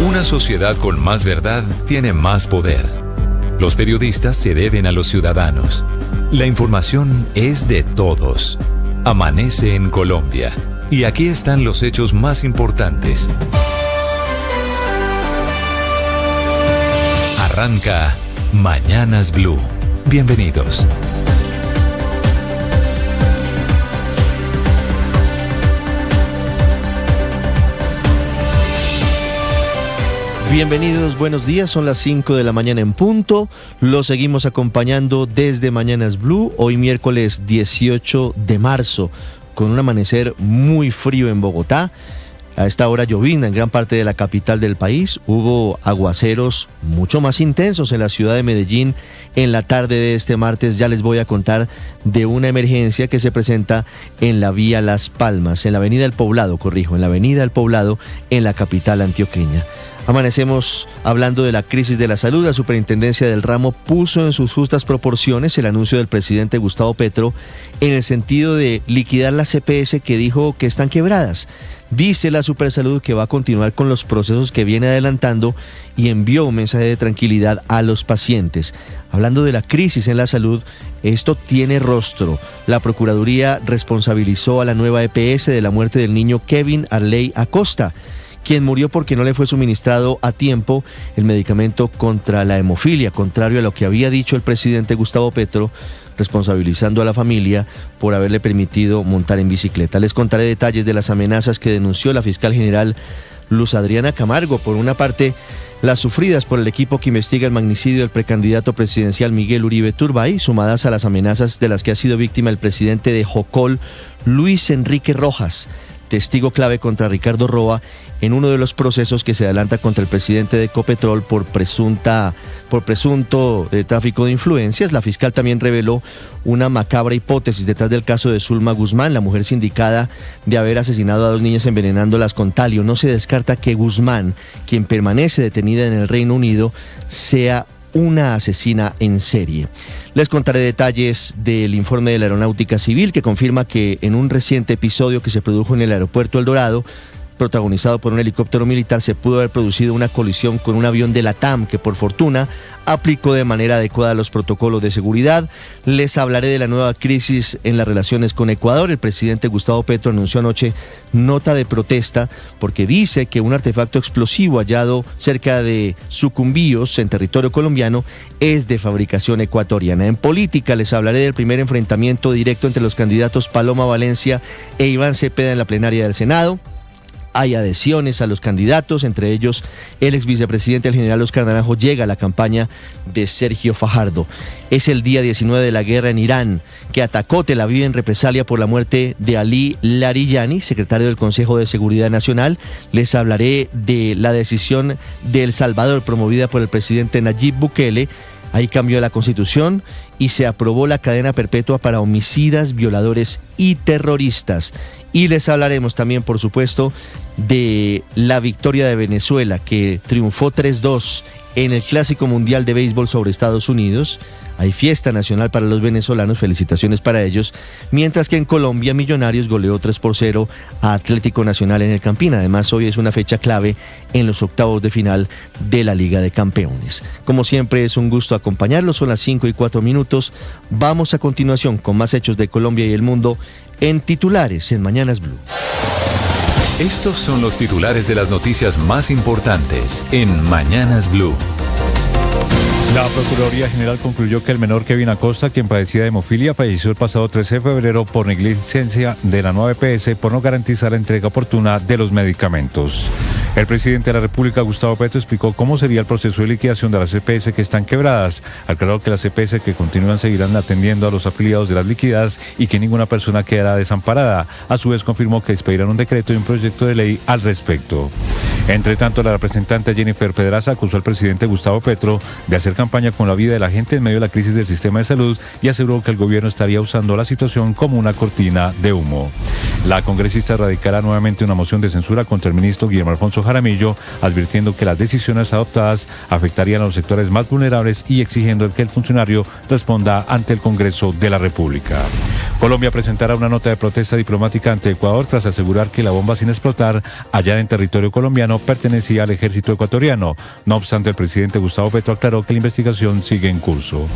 Una sociedad con más verdad tiene más poder. Los periodistas se deben a los ciudadanos. La información es de todos. Amanece en Colombia. Y aquí están los hechos más importantes. Arranca Mañanas Blue. Bienvenidos. Bienvenidos, buenos días, son las 5 de la mañana en punto. Los seguimos acompañando desde Mañanas Blue, hoy miércoles 18 de marzo, con un amanecer muy frío en Bogotá. A esta hora llovizna en gran parte de la capital del país. Hubo aguaceros mucho más intensos en la ciudad de Medellín en la tarde de este martes. Ya les voy a contar de una emergencia que se presenta en la vía Las Palmas, en la avenida El Poblado, en la avenida El Poblado, en la capital antioqueña. Amanecemos hablando de la crisis de la salud. La superintendencia del ramo puso en sus justas proporciones el anuncio del presidente Gustavo Petro en el sentido de liquidar las EPS que dijo que están quebradas. Dice la Supersalud que va a continuar con los procesos que viene adelantando y envió un mensaje de tranquilidad a los pacientes. Hablando de la crisis en la salud, esto tiene rostro. La Procuraduría responsabilizó a la nueva EPS de la muerte del niño Kevin Arley Acosta, quien murió porque no le fue suministrado a tiempo el medicamento contra la hemofilia, contrario a lo que había dicho el presidente Gustavo Petro, responsabilizando a la familia por haberle permitido montar en bicicleta. Les contaré detalles de las amenazas que denunció la fiscal general Luz Adriana Camargo. Por una parte, las sufridas por el equipo que investiga el magnicidio del precandidato presidencial Miguel Uribe Turbay, sumadas a las amenazas de las que ha sido víctima el presidente de Jocol, Luis Enrique Rojas, testigo clave contra Ricardo Roa en uno de los procesos que se adelanta contra el presidente de Ecopetrol por presunto tráfico de influencias. La fiscal también reveló una macabra hipótesis detrás del caso de Zulma Guzmán, la mujer sindicada de haber asesinado a 2 niñas envenenándolas con talio. No se descarta que Guzmán, quien permanece detenida en el Reino Unido, sea una asesina en serie. Les contaré detalles del informe de la Aeronáutica Civil que confirma que en un reciente episodio que se produjo en el aeropuerto El Dorado, protagonizado por un helicóptero militar, se pudo haber producido una colisión con un avión de LATAM que por fortuna aplicó de manera adecuada los protocolos de seguridad. Les hablaré de la nueva crisis en las relaciones con Ecuador. El presidente Gustavo Petro anunció anoche nota de protesta porque dice que un artefacto explosivo hallado cerca de Sucumbíos, en territorio colombiano, es de fabricación ecuatoriana. En política les hablaré del primer enfrentamiento directo entre los candidatos Paloma Valencia e Iván Cepeda en la plenaria del Senado. Hay adhesiones a los candidatos, entre ellos el ex vicepresidente, el general Oscar Naranjo, llega a la campaña de Sergio Fajardo. Es el día 19 de la guerra en Irán, que atacó Tel Aviv en represalia por la muerte de Ali Larijani, secretario del Consejo de Seguridad Nacional. Les hablaré de la decisión de El Salvador promovida por el presidente Nayib Bukele. Ahí cambió la Constitución y se aprobó la cadena perpetua para homicidas, violadores y terroristas. Y les hablaremos también, por supuesto, de la victoria de Venezuela, que triunfó 3-2 en el Clásico Mundial de Béisbol sobre Estados Unidos. Hay fiesta nacional para los venezolanos, felicitaciones para ellos, mientras que en Colombia Millonarios goleó 3-0 a Atlético Nacional en el Campín. Además, hoy es una fecha clave en los octavos de final de la Liga de Campeones. Como siempre, es un gusto acompañarlos, son las 5:04. Vamos a continuación con más hechos de Colombia y el mundo en titulares en Mañanas Blue. Estos son los titulares de las noticias más importantes en Mañanas Blue. La Procuraduría General concluyó que el menor Kevin Acosta, quien padecía de hemofilia, falleció el pasado 13 de febrero por negligencia de la nueva EPS por no garantizar la entrega oportuna de los medicamentos. El presidente de la República, Gustavo Petro, explicó cómo sería el proceso de liquidación de las EPS que están quebradas. Aclaró que las EPS que continúan seguirán atendiendo a los afiliados de las liquidadas y que ninguna persona quedará desamparada. A su vez, confirmó que expedirán un decreto y un proyecto de ley al respecto. Entre tanto, la representante Jennifer Pedraza acusó al presidente Gustavo Petro de hacer campaña con la vida de la gente en medio de la crisis del sistema de salud y aseguró que el gobierno estaría usando la situación como una cortina de humo. La congresista radicará nuevamente una moción de censura contra el ministro Guillermo Alfonso Jaramillo, advirtiendo que las decisiones adoptadas afectarían a los sectores más vulnerables y exigiendo que el funcionario responda ante el Congreso de la República. Colombia presentará una nota de protesta diplomática ante Ecuador tras asegurar que la bomba sin explotar allá en territorio colombiano pertenecía al ejército ecuatoriano. No obstante, el presidente Gustavo Petro aclaró que la investigación sigue en curso.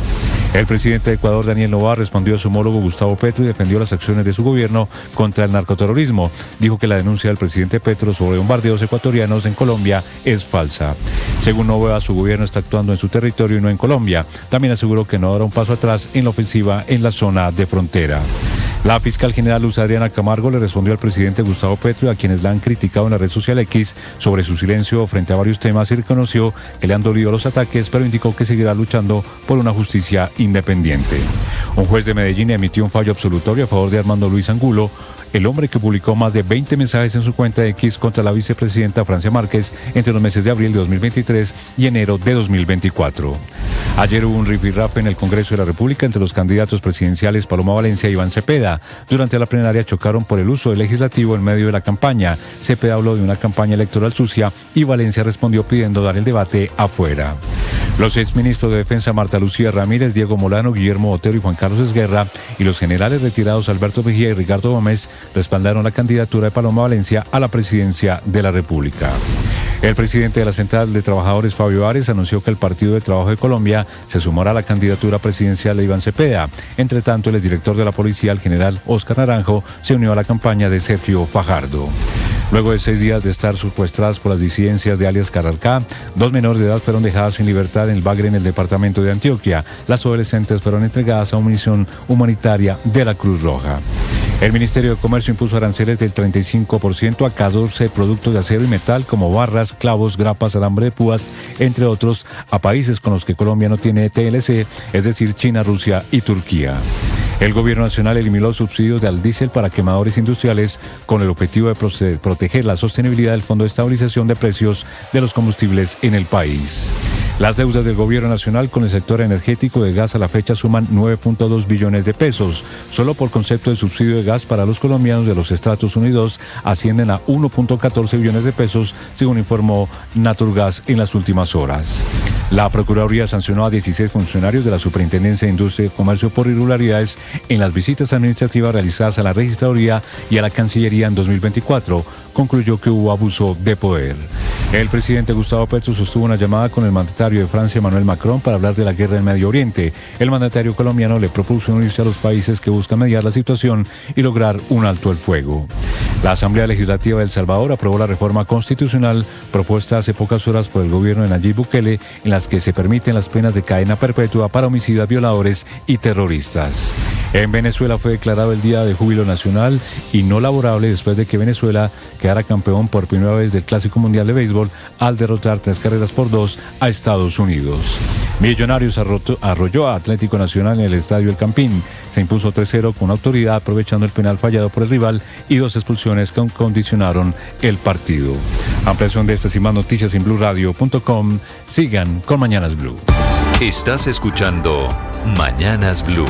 El presidente de Ecuador, Daniel Noboa, respondió a su homólogo Gustavo Petro y defendió las acciones de su gobierno contra el narcoterrorismo. Dijo que la denuncia del presidente Petro sobre bombardeos ecuatorianos en Colombia es falsa. Según Noboa, su gobierno está actuando en su territorio y no en Colombia. También aseguró que no dará un paso atrás en la ofensiva en la zona de frontera. La fiscal general Luz Adriana Camargo le respondió al presidente Gustavo Petro, a quienes la han criticado en la red social X sobre su silencio frente a varios temas, y reconoció que le han dolido los ataques, pero indicó que seguirá luchando por una justicia independiente. Un juez de Medellín emitió un fallo absolutorio a favor de Armando Luis Angulo, el hombre que publicó más de 20 mensajes en su cuenta de X contra la vicepresidenta Francia Márquez entre los meses de abril de 2023 y enero de 2024. Ayer hubo un rifirrafe en el Congreso de la República entre los candidatos presidenciales Paloma Valencia y Iván Cepeda. Durante la plenaria chocaron por el uso del legislativo en medio de la campaña. Cepeda habló de una campaña electoral sucia y Valencia respondió pidiendo dar el debate afuera. Los exministros de Defensa Marta Lucía Ramírez, Diego Molano, Guillermo Otero y Juan Carlos Esguerra y los generales retirados Alberto Mejía y Ricardo Gómez respaldaron la candidatura de Paloma Valencia a la presidencia de la República. El presidente de la Central de Trabajadores, Fabio Ares, anunció que el Partido del Trabajo de Colombia se sumará a la candidatura presidencial de Iván Cepeda. Entre tanto, el exdirector de la policía, el general Óscar Naranjo, se unió a la campaña de Sergio Fajardo. Luego de 6 días de estar secuestradas por las disidencias de alias Carralcá, 2 menores de edad fueron dejadas en libertad en el Bagre, en el departamento de Antioquia. Las adolescentes fueron entregadas a una misión humanitaria de la Cruz Roja. El Ministerio de Comercio impuso aranceles del 35% a 14 productos de acero y metal como barras, clavos, grapas, alambre de púas, entre otros, a países con los que Colombia no tiene TLC, es decir, China, Rusia y Turquía. El gobierno nacional eliminó los subsidios al diésel para quemadores industriales con el objetivo de proteger la sostenibilidad del Fondo de Estabilización de Precios de los Combustibles en el país. Las deudas del gobierno nacional con el sector energético de gas a la fecha suman 9.2 billones de pesos. Solo por concepto de subsidio de gas para los colombianos de los estratos 1 y 2 ascienden a 1.14 billones de pesos, según informó Naturgas en las últimas horas. La Procuraduría sancionó a 16 funcionarios de la Superintendencia de Industria y Comercio por irregularidades en las visitas administrativas realizadas a la Registraduría y a la Cancillería en 2024. Concluyó que hubo abuso de poder. El presidente Gustavo Petro sostuvo una llamada con el mandatario de Francia, Emmanuel Macron, para hablar de la guerra en Medio Oriente. El mandatario colombiano le propuso unirse a los países que buscan mediar la situación y lograr un alto el fuego. La Asamblea Legislativa de El Salvador aprobó la reforma constitucional propuesta hace pocas horas por el gobierno de Nayib Bukele, en las que se permiten las penas de cadena perpetua para homicidas, violadores y terroristas. En Venezuela fue declarado el día de júbilo nacional y no laborable después de que Venezuela quedara campeón por primera vez del Clásico Mundial de Béisbol al derrotar 3-2 a Estados Unidos. Millonarios arrolló a Atlético Nacional en el Estadio El Campín. Se impuso 3-0 con autoridad, aprovechando el penal fallado por el rival y 2 expulsiones que condicionaron el partido. Ampliación de estas y más noticias en BluRadio.com. Sigan con Mañanas Blue. Estás escuchando Mañanas Blue.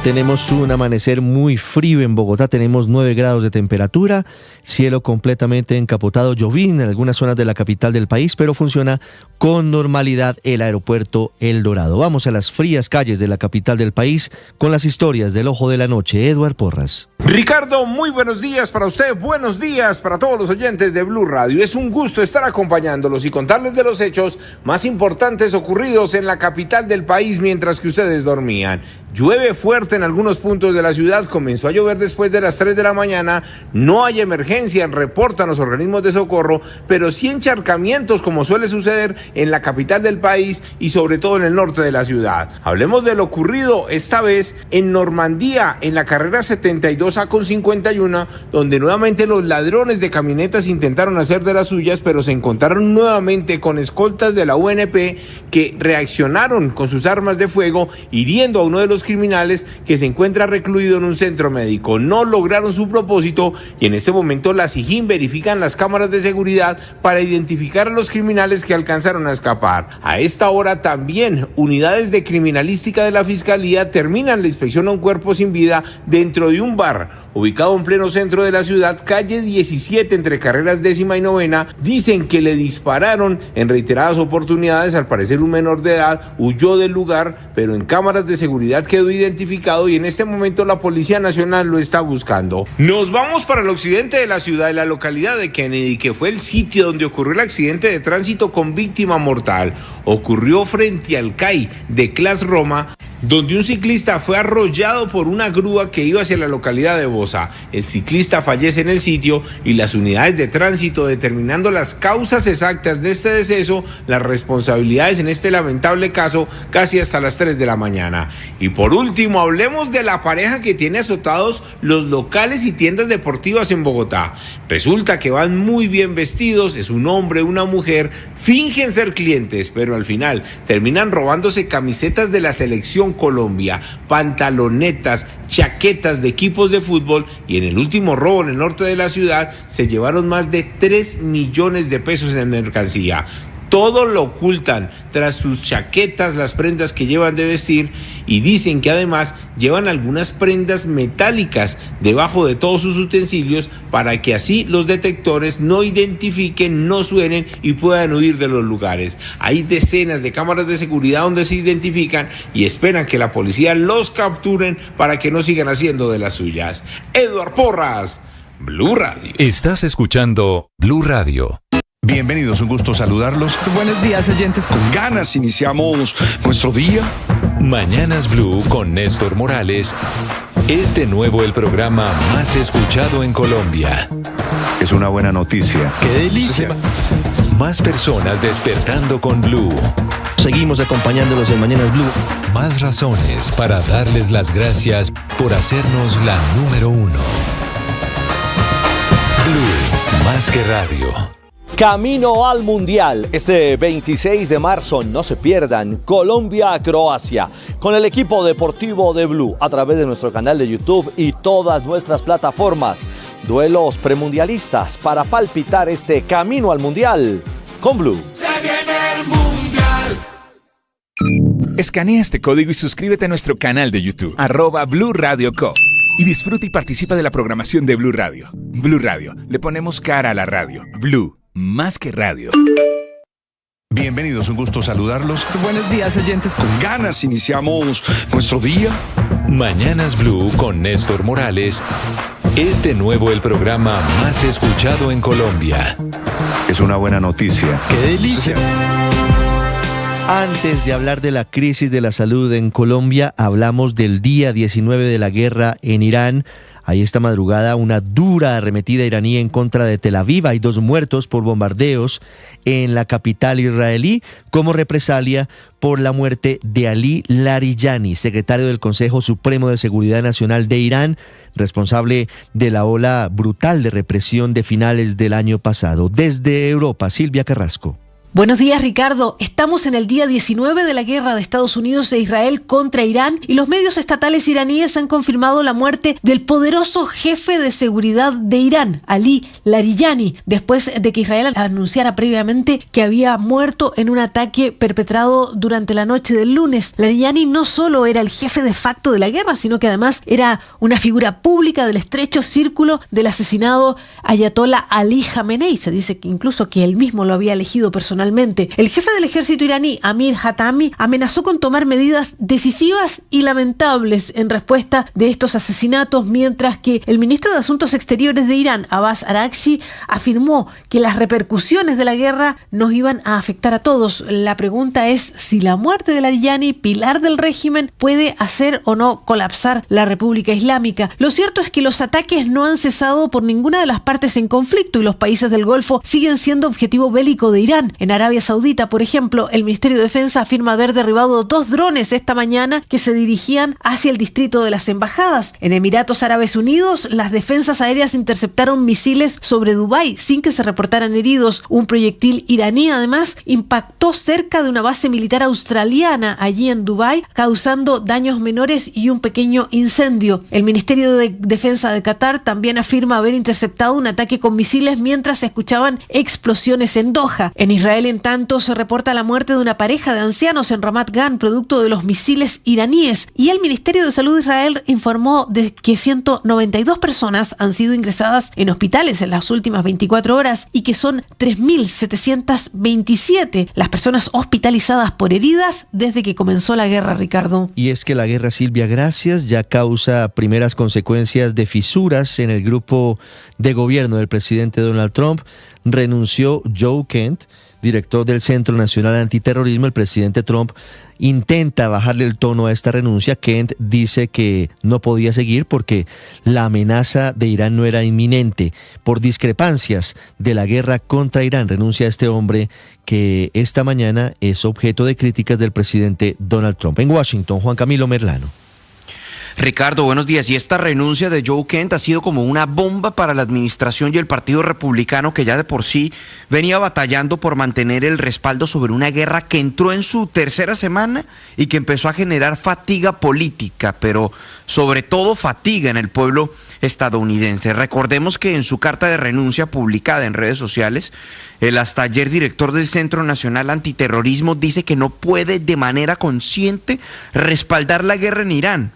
Tenemos un amanecer muy frío en Bogotá, tenemos 9 grados de temperatura, cielo completamente encapotado, llovín en algunas zonas de la capital del país, pero funciona con normalidad el aeropuerto El Dorado. Vamos a las frías calles de la capital del país con las historias del Ojo de la Noche. Eduard Porras. Ricardo, muy buenos días para usted, buenos días para todos los oyentes de Blue Radio. Es un gusto estar acompañándolos y contarles de los hechos más importantes ocurridos en la capital del país mientras que ustedes dormían. Llueve fuerte en algunos puntos de la ciudad, comenzó a llover después de las 3 de la mañana, no hay emergencia, reportan los organismos de socorro, pero sí encharcamientos como suele suceder en la capital del país y sobre todo en el norte de la ciudad. Hablemos de lo ocurrido esta vez en Normandía, en la carrera 72A con 51, donde nuevamente los ladrones de camionetas intentaron hacer de las suyas, pero se encontraron nuevamente con escoltas de la UNP que reaccionaron con sus armas de fuego, hiriendo a uno de los criminales que se encuentra recluido en un centro médico. No lograron su propósito y en este momento la SIJIN verifican las cámaras de seguridad para identificar a los criminales que alcanzaron a escapar. A esta hora también unidades de criminalística de la Fiscalía terminan la inspección a un cuerpo sin vida dentro de un bar lugar, ubicado en pleno centro de la ciudad, calle 17 entre carreras 10ª y 9ª, dicen que le dispararon en reiteradas oportunidades. Al parecer un menor de edad huyó del lugar, pero en cámaras de seguridad quedó identificado y en este momento la Policía Nacional lo está buscando. Nos vamos para el occidente de la ciudad, de la localidad de Kennedy, que fue el sitio donde ocurrió el accidente de tránsito con víctima mortal. Ocurrió frente al CAI de Clas Roma, donde un ciclista fue arrollado por una grúa que iba hacia la localidad de Bosa. El ciclista fallece en el sitio y las unidades de tránsito, determinando las causas exactas de este deceso, las responsabilidades en este lamentable caso, casi hasta las 3 de la mañana. Y por último, hablemos de la pareja que tiene azotados los locales y tiendas deportivas en Bogotá. Resulta que van muy bien vestidos, es un hombre, una mujer, fingen ser clientes, pero al final terminan robándose camisetas de la selección Colombia, pantalonetas, chaquetas de equipos de fútbol, y en el último robo en el norte de la ciudad se llevaron más de 3 millones de pesos en mercancía. Todo lo ocultan tras sus chaquetas, las prendas que llevan de vestir, y dicen que además llevan algunas prendas metálicas debajo de todos sus utensilios para que así los detectores no identifiquen, no suenen y puedan huir de los lugares. Hay decenas de cámaras de seguridad donde se identifican y esperan que la policía los capturen para que no sigan haciendo de las suyas. Eduard Porras, Blue Radio. Estás escuchando Blue Radio. Bienvenidos, un gusto saludarlos. Buenos días, oyentes. Con ganas iniciamos nuestro día. Mañanas Blue con Néstor Morales. Es de nuevo el programa más escuchado en Colombia. Es una buena noticia. ¡Qué delicia! Más personas despertando con Blue. Seguimos acompañándolos en Mañanas Blue. Más razones para darles las gracias por hacernos la número 1. Blue, más que radio. Camino al Mundial, este 26 de marzo, no se pierdan, Colombia-Croacia, con el equipo deportivo de Blue, a través de nuestro canal de YouTube y todas nuestras plataformas. Duelos premundialistas para palpitar este Camino al Mundial con Blue. ¡Se viene el Mundial! Escanea este código y suscríbete a nuestro canal de YouTube, @Blue Radio Co. Y disfruta y participa de la programación de Blue Radio. Blue Radio, le ponemos cara a la radio. Blue, más que radio. Bienvenidos, un gusto saludarlos. Buenos días, oyentes. Con ganas iniciamos nuestro día. Mañanas Blue con Néstor Morales. Es de nuevo el programa más escuchado en Colombia. Es una buena noticia. ¡Qué delicia! Antes de hablar de la crisis de la salud en Colombia, hablamos del día 19 de la guerra en Irán. Ahí esta madrugada una dura arremetida iraní en contra de Tel Aviv. Hay 2 muertos por bombardeos en la capital israelí como represalia por la muerte de Ali Larijani, secretario del Consejo Supremo de Seguridad Nacional de Irán, responsable de la ola brutal de represión de finales del año pasado. Desde Europa, Silvia Carrasco. Buenos días, Ricardo. Estamos en el día 19 de la guerra de Estados Unidos e Israel contra Irán y los medios estatales iraníes han confirmado la muerte del poderoso jefe de seguridad de Irán, Ali Larijani, después de que Israel anunciara previamente que había muerto en un ataque perpetrado durante la noche del lunes. Larijani no solo era el jefe de facto de la guerra, sino que además era una figura pública del estrecho círculo del asesinado Ayatollah Ali Khamenei. Se dice que incluso que él mismo lo había elegido personalmente. El jefe del ejército iraní, Amir Hatami, amenazó con tomar medidas decisivas y lamentables en respuesta de estos asesinatos, mientras que el ministro de Asuntos Exteriores de Irán, Abbas Araghchi, afirmó que las repercusiones de la guerra nos iban a afectar a todos. La pregunta es si la muerte de Larijani, pilar del régimen, puede hacer o no colapsar la República Islámica. Lo cierto es que los ataques no han cesado por ninguna de las partes en conflicto y los países del Golfo siguen siendo objetivo bélico de Irán. En Arabia Saudita, por ejemplo, el Ministerio de Defensa afirma haber derribado 2 drones esta mañana que se dirigían hacia el distrito de las embajadas. En Emiratos Árabes Unidos, las defensas aéreas interceptaron misiles sobre Dubái sin que se reportaran heridos. Un proyectil iraní, además, impactó cerca de una base militar australiana allí en Dubái, causando daños menores y un pequeño incendio. El Ministerio de Defensa de Qatar también afirma haber interceptado un ataque con misiles mientras se escuchaban explosiones en Doha. En Israel, Israel, en tanto, se reporta la muerte de una pareja de ancianos en Ramat Gan, producto de los misiles iraníes. Y el Ministerio de Salud de Israel informó de que 192 personas han sido ingresadas en hospitales en las últimas 24 horas y que son 3.727 las personas hospitalizadas por heridas desde que comenzó la guerra, Ricardo. Y es que la guerra, Silvia, gracias, ya causa primeras consecuencias de fisuras en el grupo de gobierno del presidente Donald Trump. Renunció Joe Kent, director del Centro Nacional Antiterrorismo. El presidente Trump intenta bajarle el tono a esta renuncia. Kent dice que no podía seguir porque la amenaza de Irán no era inminente. Por discrepancias de la guerra contra Irán, renuncia este hombre que esta mañana es objeto de críticas del presidente Donald Trump. En Washington, Juan Camilo Merlano. Ricardo, buenos días. Y esta renuncia de Joe Kent ha sido como una bomba para la administración y el Partido Republicano, que ya de por sí venía batallando por mantener el respaldo sobre una guerra que entró en su tercera semana y que empezó a generar fatiga política, pero sobre todo fatiga en el pueblo estadounidense. Recordemos que en su carta de renuncia publicada en redes sociales, el hasta ayer director del Centro Nacional Antiterrorismo dice que no puede de manera consciente respaldar la guerra en Irán.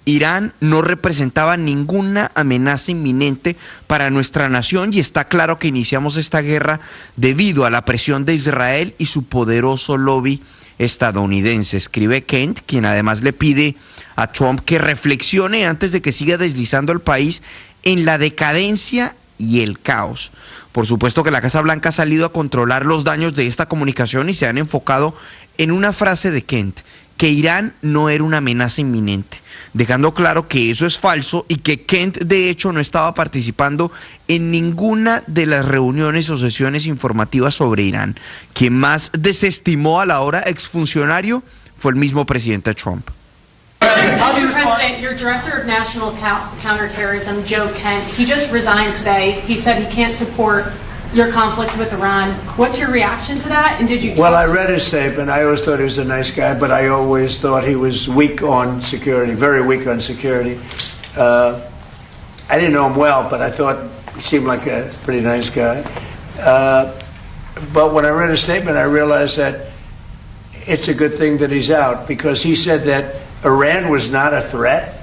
Irán no representaba ninguna amenaza inminente para nuestra nación y está claro que iniciamos esta guerra debido a la presión de Israel y su poderoso lobby estadounidense, escribe Kent, quien además le pide a Trump que reflexione antes de que siga deslizando el país en la decadencia y el caos. Por supuesto que la Casa Blanca ha salido a controlar los daños de esta comunicación y se han enfocado en una frase de Kent, que Irán no era una amenaza inminente, dejando claro que eso es falso y que Kent de hecho no estaba participando en ninguna de las reuniones o sesiones informativas sobre Irán. Quien más desestimó a la hora exfuncionario fue el mismo presidente Trump. Mr. President, your Director of National Counterterrorism, Joe Kent, he just resigned today. He said he can't support your conflict with Iran. What's your reaction to that? And did you? Well, I read his statement. I always thought he was a nice guy, but I always thought he was weak on security, very weak on security. I didn't know him well, but I thought he seemed like a pretty nice guy. But when I read his statement, I realized that it's a good thing that he's out, because he said that Iran was not a threat.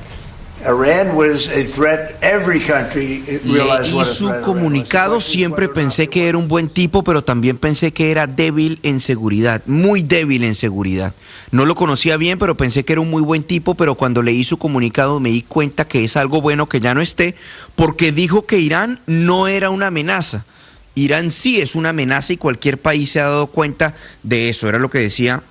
Iran was a threat. Every country realized what a threat. Y su comunicado siempre pensé que era un buen tipo, pero también pensé que era débil en seguridad, muy débil en seguridad. No lo conocía bien, pero pensé que era un muy buen tipo, pero cuando leí su comunicado me di cuenta que es algo bueno que ya no esté, porque dijo que Irán no era una amenaza. Irán sí es una amenaza y cualquier país se ha dado cuenta de eso, era lo que decía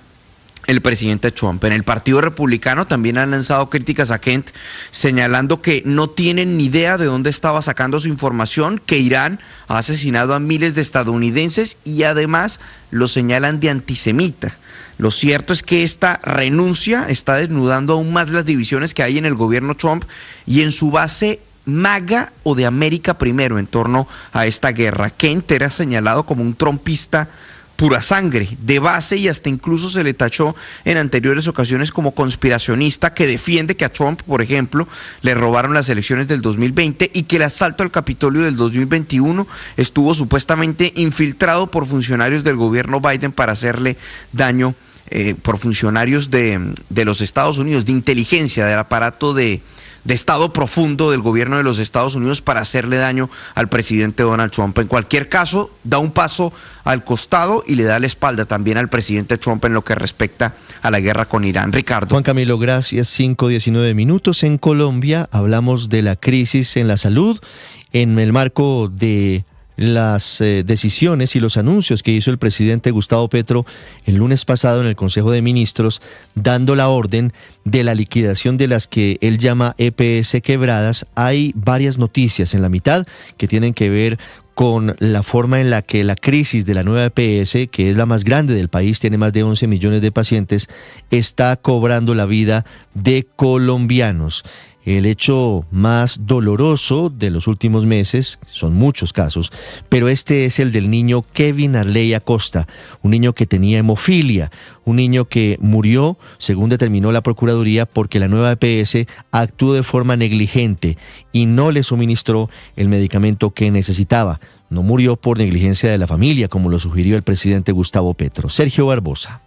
el presidente Trump. En el Partido Republicano también han lanzado críticas a Kent, señalando que no tienen ni idea de dónde estaba sacando su información, que Irán ha asesinado a miles de estadounidenses y además lo señalan de antisemita. Lo cierto es que esta renuncia está desnudando aún más las divisiones que hay en el gobierno Trump y en su base MAGA o de América Primero en torno a esta guerra. Kent era señalado como un trumpista pura sangre, de base, y hasta incluso se le tachó en anteriores ocasiones como conspiracionista, que defiende que a Trump, por ejemplo, le robaron las elecciones del 2020 y que el asalto al Capitolio del 2021 estuvo supuestamente infiltrado por funcionarios del gobierno Biden para hacerle daño, por funcionarios de los Estados Unidos, de inteligencia, del aparato de Estado profundo del gobierno de los Estados Unidos para hacerle daño al presidente Donald Trump. En cualquier caso, da un paso al costado y le da la espalda también al presidente Trump en lo que respecta a la guerra con Irán. Ricardo. Juan Camilo, gracias. 5:19 minutos. En Colombia hablamos de la crisis en la salud en el marco de las decisiones y los anuncios que hizo el presidente Gustavo Petro el lunes pasado en el Consejo de Ministros, dando la orden de la liquidación de las que él llama EPS quebradas. Hay varias noticias en la mitad que tienen que ver con la forma en la que la crisis de la nueva EPS, que es la más grande del país, tiene más de 11 millones de pacientes, está cobrando la vida de colombianos. el hecho más doloroso de los últimos meses, son muchos casos, pero este es el del niño Kevin Arley Acosta, un niño que tenía hemofilia, un niño que murió, según determinó la Procuraduría, porque la nueva EPS actuó de forma negligente y no le suministró el medicamento que necesitaba. No murió por negligencia de la familia, como lo sugirió el presidente Gustavo Petro. Sergio Barbosa.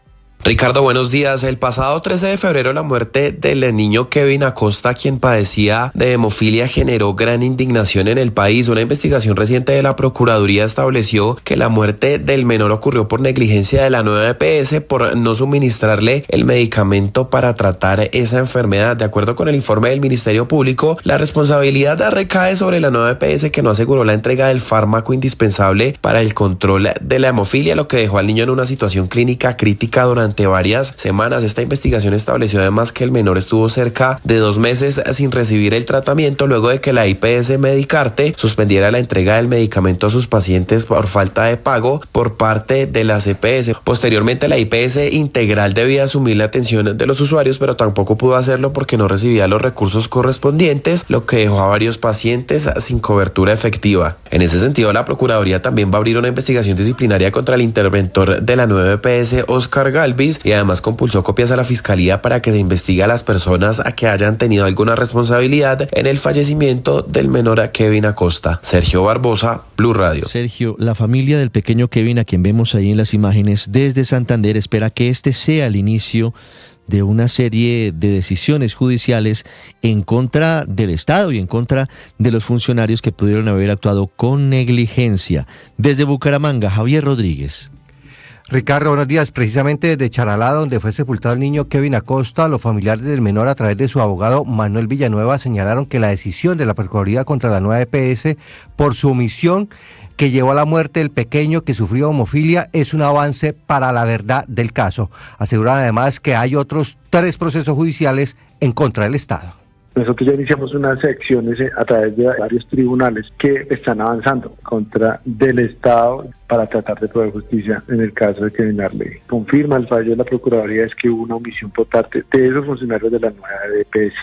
Ricardo, buenos días. El pasado 13 de febrero la muerte del niño Kevin Acosta, quien padecía de hemofilia, generó gran indignación en el país. Una investigación reciente de la Procuraduría estableció que la muerte del menor ocurrió por negligencia de la nueva EPS por no suministrarle el medicamento para tratar esa enfermedad. De acuerdo con el informe del Ministerio Público, la responsabilidad recae sobre la nueva EPS, que no aseguró la entrega del fármaco indispensable para el control de la hemofilia, lo que dejó al niño en una situación clínica crítica durante varias semanas. Esta investigación estableció además que el menor estuvo cerca de 2 meses sin recibir el tratamiento luego de que la IPS Medicarte suspendiera la entrega del medicamento a sus pacientes por falta de pago por parte de las EPS. Posteriormente, la IPS Integral debía asumir la atención de los usuarios, pero tampoco pudo hacerlo porque no recibía los recursos correspondientes, lo que dejó a varios pacientes sin cobertura efectiva. En ese sentido, la Procuraduría también va a abrir una investigación disciplinaria contra el interventor de la nueva EPS, Oscar Galvis, y además compulsó copias a la Fiscalía para que se investigue a las personas a que hayan tenido alguna responsabilidad en el fallecimiento del menor Kevin Acosta. Sergio Barbosa, Blue Radio. Sergio, la familia del pequeño Kevin, a quien vemos ahí en las imágenes desde Santander, espera que este sea el inicio de una serie de decisiones judiciales en contra del Estado y en contra de los funcionarios que pudieron haber actuado con negligencia. Desde Bucaramanga, Javier Rodríguez. Ricardo, buenos días. Precisamente desde Charalá, donde fue sepultado el niño Kevin Acosta, los familiares del menor, a través de su abogado Manuel Villanueva, señalaron que la decisión de la Procuraduría contra la nueva EPS por su omisión que llevó a la muerte del pequeño que sufrió hemofilia es un avance para la verdad del caso. Aseguran además que hay otros 3 procesos judiciales en contra del Estado. Nosotros ya iniciamos unas acciones a través de varios tribunales que están avanzando contra del Estado para tratar de proveer justicia en el caso de Kevin Arley. Confirma el fallo de la Procuraduría es que hubo una omisión por parte de esos funcionarios de la nueva EPS.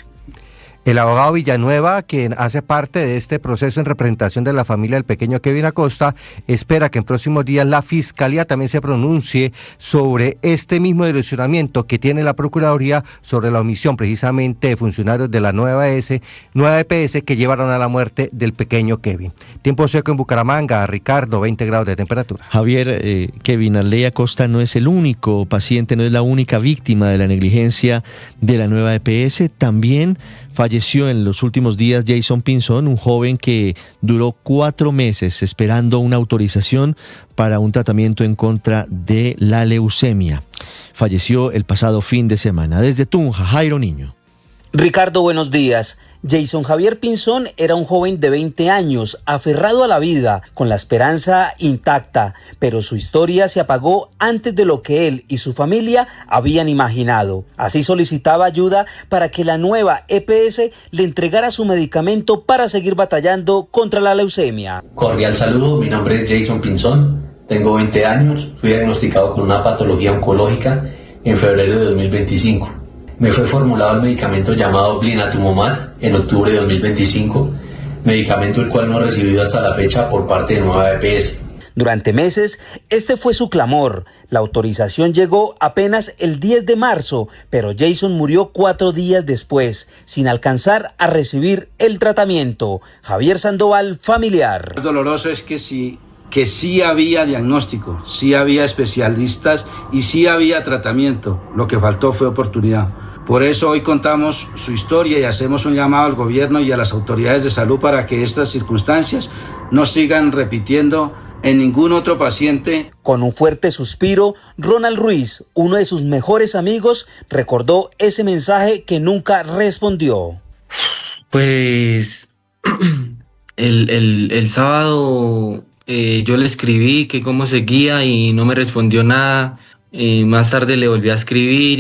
El abogado Villanueva, quien hace parte de este proceso en representación de la familia del pequeño Kevin Acosta, espera que en próximos días la Fiscalía también se pronuncie sobre este mismo direccionamiento que tiene la Procuraduría sobre la omisión precisamente de funcionarios de la nueva EPS que llevaron a la muerte del pequeño Kevin. Tiempo seco en Bucaramanga, Ricardo, 20 grados de temperatura. Javier, Kevin Arley Acosta no es el único paciente, no es la única víctima de la negligencia de la nueva EPS. También falleció en los últimos días Jason Pinzón, un joven que duró 4 meses esperando una autorización para un tratamiento en contra de la leucemia. Falleció el pasado fin de semana. Desde Tunja, Jairo Niño. Ricardo, buenos días. Jason Javier Pinzón era un joven de 20 años, aferrado a la vida, con la esperanza intacta, pero su historia se apagó antes de lo que él y su familia habían imaginado. Así solicitaba ayuda para que la nueva EPS le entregara su medicamento para seguir batallando contra la leucemia. Cordial saludo, mi nombre es Jason Pinzón, tengo 20 años, fui diagnosticado con una patología oncológica en febrero de 2025. Me fue formulado el medicamento llamado Blinatumomab en octubre de 2025, medicamento el cual no he recibido hasta la fecha por parte de nueva EPS. Durante meses, este fue su clamor. La autorización llegó apenas el 10 de marzo, pero Jason murió 4 días después, sin alcanzar a recibir el tratamiento. Javier Sandoval, familiar. Lo doloroso es que sí había diagnóstico, sí había especialistas y sí había tratamiento. Lo que faltó fue oportunidad. Por eso hoy contamos su historia y hacemos un llamado al gobierno y a las autoridades de salud para que estas circunstancias no sigan repitiendo en ningún otro paciente. Con un fuerte suspiro, Ronald Ruiz, uno de sus mejores amigos, recordó ese mensaje que nunca respondió. Pues el sábado yo le escribí que cómo seguía y no me respondió nada. Más tarde le volví a escribir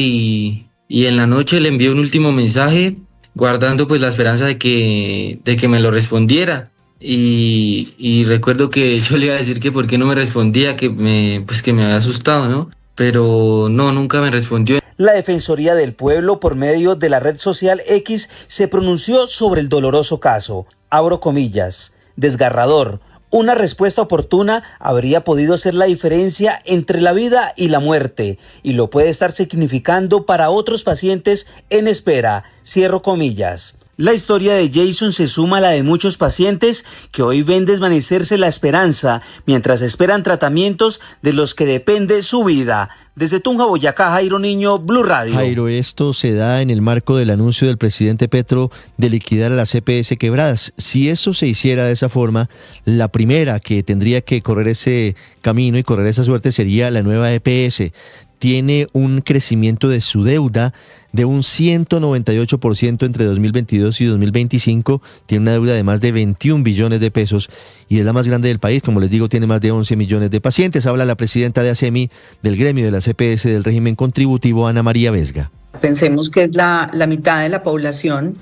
y en la noche le envié un último mensaje guardando pues la esperanza de que me lo respondiera. Y recuerdo que yo le iba a decir que por qué no me respondía, que me había asustado, ¿no? Pero no, nunca me respondió. La Defensoría del Pueblo, por medio de la red social X, se pronunció sobre el doloroso caso. Abro comillas, desgarrador. Una respuesta oportuna habría podido ser la diferencia entre la vida y la muerte, y lo puede estar significando para otros pacientes en espera. Cierro comillas. La historia de Jason se suma a la de muchos pacientes que hoy ven desvanecerse la esperanza mientras esperan tratamientos de los que depende su vida. Desde Tunja, Boyacá, Jairo Niño, Blue Radio. Jairo, esto se da en el marco del anuncio del presidente Petro de liquidar a las EPS quebradas. Si eso se hiciera de esa forma, la primera que tendría que correr ese camino y correr esa suerte sería la nueva EPS. Tiene un crecimiento de su deuda de un 198% entre 2022 y 2025, tiene una deuda de más de 21 billones de pesos y es la más grande del país, como les digo, tiene más de 11 millones de pacientes. Habla la presidenta de ASEMI del gremio de las EPS del régimen contributivo, Ana María Vesga. Pensemos que es la mitad de la población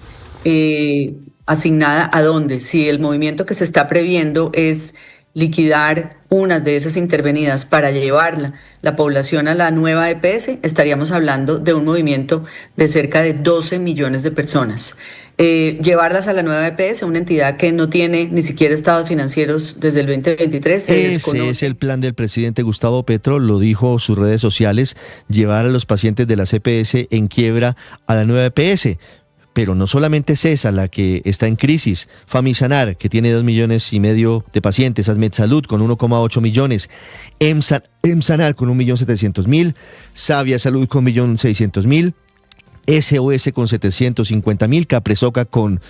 asignada a dónde. Si el movimiento que se está previendo es liquidar unas de esas intervenidas para llevar la población a la nueva EPS, estaríamos hablando de un movimiento de cerca de 12 millones de personas. Llevarlas a la nueva EPS, una entidad que no tiene ni siquiera estados financieros desde el 2023, se desconoce. Ese es el plan del presidente Gustavo Petro, lo dijo en sus redes sociales, llevar a los pacientes de las EPS en quiebra a la nueva EPS. Pero no solamente es esa la que está en crisis. Famisanar, que tiene 2,5 millones de pacientes, Asmedsalud con 1,8 millones, Emsanar con 1.700.000, Savia Salud con 1.600.000, SOS con 750.000, Capresoca con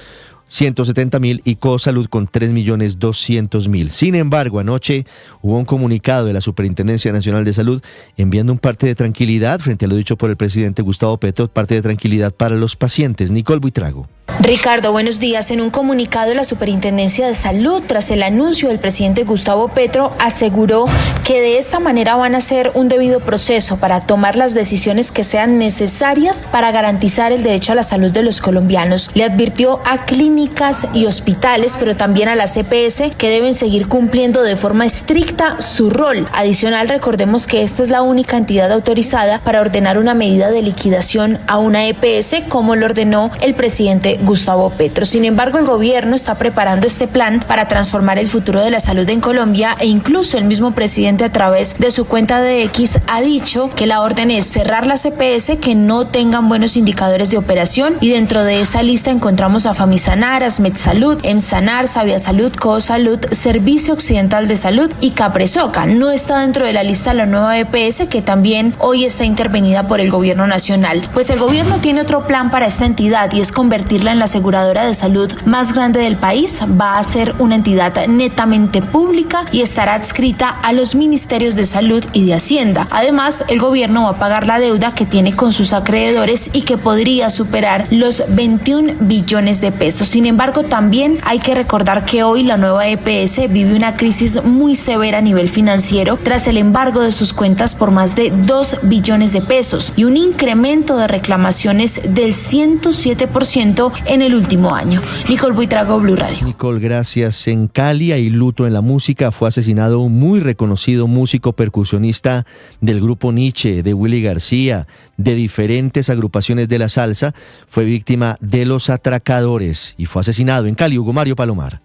170.000 y Cosalud con 3.200.000. Sin embargo, anoche hubo un comunicado de la Superintendencia Nacional de Salud enviando un parte de tranquilidad frente a lo dicho por el presidente Gustavo Petro, parte de tranquilidad para los pacientes. Nicole Buitrago. Ricardo, buenos días. En un comunicado de la Superintendencia de Salud, tras el anuncio del presidente Gustavo Petro, aseguró que de esta manera van a hacer un debido proceso para tomar las decisiones que sean necesarias para garantizar el derecho a la salud de los colombianos. Le advirtió a clínicas y hospitales, pero también a las EPS, que deben seguir cumpliendo de forma estricta su rol. Adicional, recordemos que esta es la única entidad autorizada para ordenar una medida de liquidación a una EPS, como lo ordenó el presidente Gustavo Petro. Sin embargo, el gobierno está preparando este plan para transformar el futuro de la salud en Colombia e incluso el mismo presidente a través de su cuenta de X ha dicho que la orden es cerrar las EPS que no tengan buenos indicadores de operación y dentro de esa lista encontramos a Famisanar, Asmedsalud, Emsanar, Savia Salud, Cosalud, Servicio Occidental de Salud y Capresoca. No está dentro de la lista la nueva EPS que también hoy está intervenida por el gobierno nacional. Pues el gobierno tiene otro plan para esta entidad y es convertirla en la aseguradora de salud más grande del país. Va a ser una entidad netamente pública y estará adscrita a los ministerios de salud y de Hacienda. Además, el gobierno va a pagar la deuda que tiene con sus acreedores y que podría superar los 21 billones de pesos. Sin embargo, también hay que recordar que hoy la nueva EPS vive una crisis muy severa a nivel financiero tras el embargo de sus cuentas por más de 2 billones de pesos y un incremento de reclamaciones del 107% en el último año. Nicole Buitrago, Blue Radio. Nicole, gracias. En Cali hay luto en la música. Fue asesinado un muy reconocido músico percusionista del grupo Nietzsche, de Willy García, de diferentes agrupaciones de la salsa. Fue víctima de los atracadores y fue asesinado en Cali. Hugo Mario Palomar.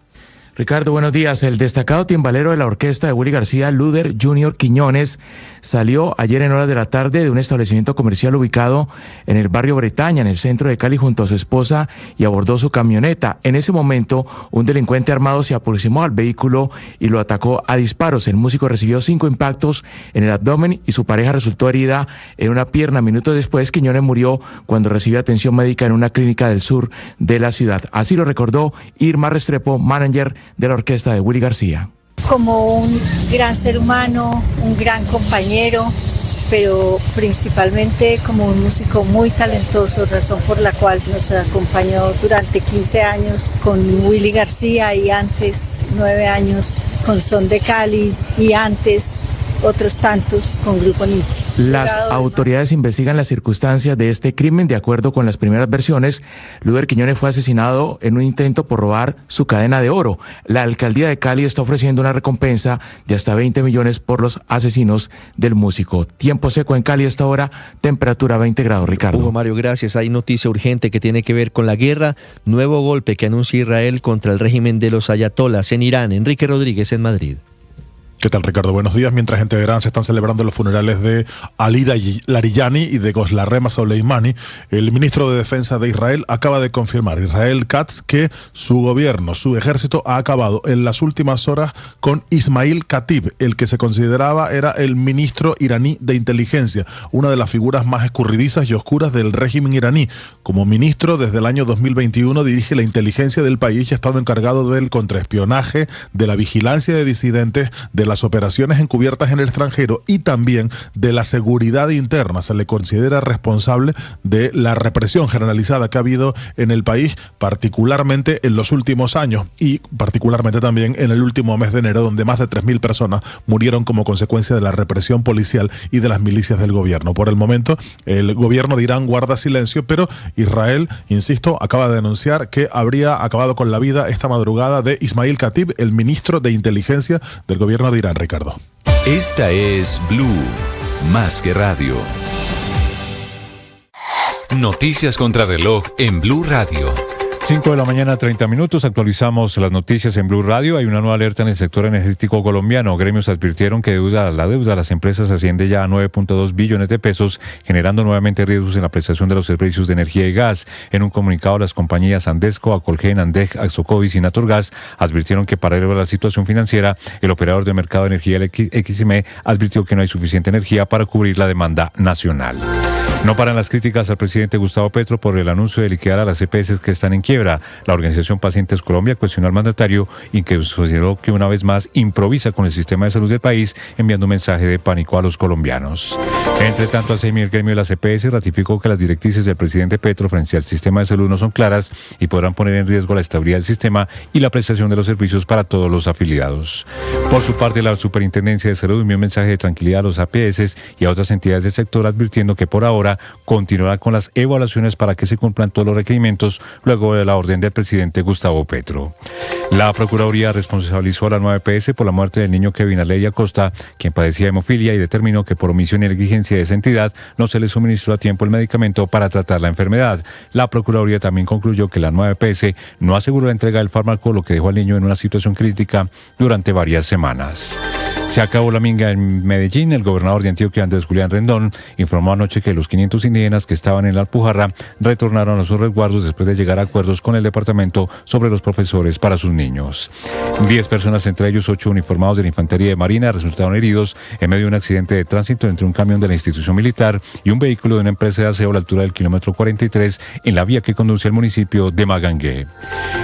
Ricardo, buenos días. El destacado timbalero de la orquesta de Willy García, Luder Junior Quiñones, salió ayer en horas de la tarde de un establecimiento comercial ubicado en el barrio Bretaña, en el centro de Cali, junto a su esposa y abordó su camioneta. En ese momento, un delincuente armado se aproximó al vehículo y lo atacó a disparos. El músico recibió 5 impactos en el abdomen y su pareja resultó herida en una pierna. Minutos después, Quiñones murió cuando recibió atención médica en una clínica del sur de la ciudad. Así lo recordó Irma Restrepo, manager de la orquesta de Willy García. Como un gran ser humano, un gran compañero, pero principalmente como un músico muy talentoso, razón por la cual nos acompañó durante 15 años con Willy García y antes 9 años con Son de Cali y antes otros tantos con Grupo Nietzsche. Las autoridades investigan las circunstancias de este crimen. De acuerdo con las primeras versiones, Luder Quiñones fue asesinado en un intento por robar su cadena de oro. La alcaldía de Cali está ofreciendo una recompensa de hasta 20 millones por los asesinos del músico. Tiempo seco en Cali a esta hora, temperatura 20 grados, Ricardo. Hugo Mario, gracias. Hay noticia urgente que tiene que ver con la guerra. Nuevo golpe que anuncia Israel contra el régimen de los ayatolas en Irán. Enrique Rodríguez en Madrid. ¿Qué tal, Ricardo? Buenos días. Mientras en Teherán se están celebrando los funerales de Ali Larijani y de Ghoslarema Soleimani, el ministro de Defensa de Israel acaba de confirmar, Israel Katz, que su gobierno, su ejército, ha acabado en las últimas horas con Ismail Khatib, el que se consideraba era el ministro iraní de inteligencia, una de las figuras más escurridizas y oscuras del régimen iraní. Como ministro, desde el año 2021 dirige la inteligencia del país y ha estado encargado del contraespionaje, de la vigilancia de disidentes, de las operaciones encubiertas en el extranjero y también de la seguridad interna. Se le considera responsable de la represión generalizada que ha habido en el país, particularmente en los últimos años y particularmente también en el último mes de enero, donde más de 3.000 personas murieron como consecuencia de la represión policial y de las milicias del gobierno. Por el momento, el gobierno de Irán guarda silencio, pero Israel, insisto, acaba de anunciar que habría acabado con la vida esta madrugada de Ismail Khatib, el ministro de inteligencia del gobierno de Irán, Ricardo. Esta es Blue, más que radio. Noticias contra reloj en Blue Radio. 5 de la mañana, 30 minutos. Actualizamos las noticias en Blue Radio. Hay una nueva alerta en el sector energético colombiano. Gremios advirtieron que la deuda de las empresas asciende ya a 9.2 billones de pesos, generando nuevamente riesgos en la prestación de los servicios de energía y gas. En un comunicado, las compañías Andesco, Acolgen, Andec, Axocovis y Naturgas advirtieron que para elevar la situación financiera, el operador de mercado de energía, el XME, advirtió que no hay suficiente energía para cubrir la demanda nacional. No paran las críticas al presidente Gustavo Petro por el anuncio de liquidar a las EPS que están en quiebra. La organización Pacientes Colombia cuestionó al mandatario y que consideró que una vez más improvisa con el sistema de salud del país, enviando un mensaje de pánico a los colombianos. Entre tanto, ASEMI, el gremio de las EPS, ratificó que las directrices del presidente Petro frente al sistema de salud no son claras y podrán poner en riesgo la estabilidad del sistema y la prestación de los servicios para todos los afiliados. Por su parte, la Superintendencia de Salud envió un mensaje de tranquilidad a los APS y a otras entidades del sector, advirtiendo que por ahora continuará con las evaluaciones para que se cumplan todos los requerimientos luego de la orden del presidente Gustavo Petro. La Procuraduría responsabilizó a la nueva EPS por la muerte del niño Kevin Arley Acosta, quien padecía hemofilia, y determinó que por omisión y negligencia de esa entidad no se le suministró a tiempo el medicamento para tratar la enfermedad. La Procuraduría también concluyó que la nueva EPS no aseguró la entrega del fármaco, lo que dejó al niño en una situación crítica durante varias semanas. Se acabó la minga en Medellín. El gobernador de Antioquia, Andrés Julián Rendón, informó anoche que los 500 indígenas que estaban en la Alpujarra retornaron a sus resguardos después de llegar a acuerdos con el departamento sobre los profesores para sus niños. 10 personas, entre ellos 8 uniformados de la Infantería de Marina, resultaron heridos en medio de un accidente de tránsito entre un camión de la institución militar y un vehículo de una empresa de aseo a la altura del kilómetro 43 en la vía que conduce al municipio de Magangué.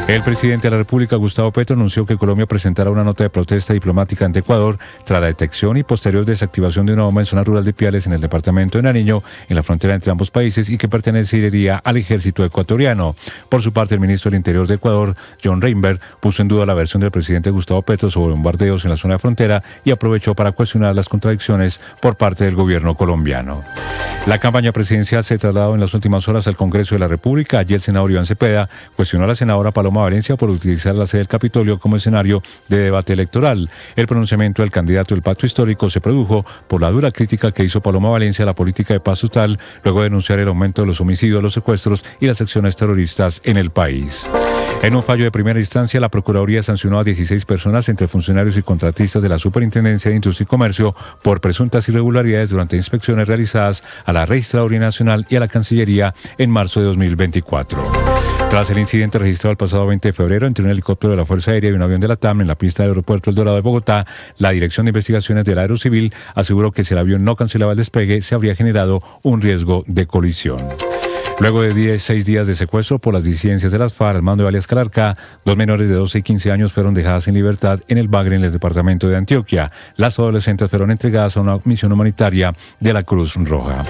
El presidente de la República, Gustavo Petro, anunció que Colombia presentará una nota de protesta diplomática ante Ecuador tras la detección y posterior desactivación de una bomba en zona rural de Piales en el departamento de Nariño, en la frontera entre ambos países, y que pertenecería al ejército ecuatoriano. Por su parte, el ministro del Interior de Ecuador, John Reinberg, puso en duda la versión del presidente Gustavo Petro sobre bombardeos en la zona de frontera y aprovechó para cuestionar las contradicciones por parte del gobierno colombiano. La campaña presidencial se trasladó en las últimas horas al Congreso de la República. Allí el senador Iván Cepeda cuestionó a la senadora Paloma Valencia por utilizar la sede del Capitolio como escenario de debate electoral. El pronunciamiento del candidato del Pacto Histórico se produjo por la dura crítica que hizo Paloma Valencia a la política de paz total, luego de denunciar el aumento de los homicidios, los secuestros y las acciones terroristas en el país. En un fallo de primera instancia, la Procuraduría sancionó a 16 personas, entre funcionarios y contratistas de la Superintendencia de Industria y Comercio, por presuntas irregularidades durante inspecciones realizadas a la Registraduría Nacional y a la Cancillería en marzo de 2024. Tras el incidente registrado el pasado 20 de febrero entre un helicóptero de la Fuerza Aérea y un avión de la TAM en la pista del aeropuerto El Dorado de Bogotá, la Dirección de Investigaciones del Aerocivil aseguró que si el avión no cancelaba el despegue, se habría generado un riesgo de colisión. Luego de 6 días de secuestro por las disidencias de las FARC al mando de alias Calarcá, 2 menores de 12 y 15 años fueron dejadas en libertad en el Bagre, en el departamento de Antioquia. Las adolescentes fueron entregadas a una misión humanitaria de la Cruz Roja.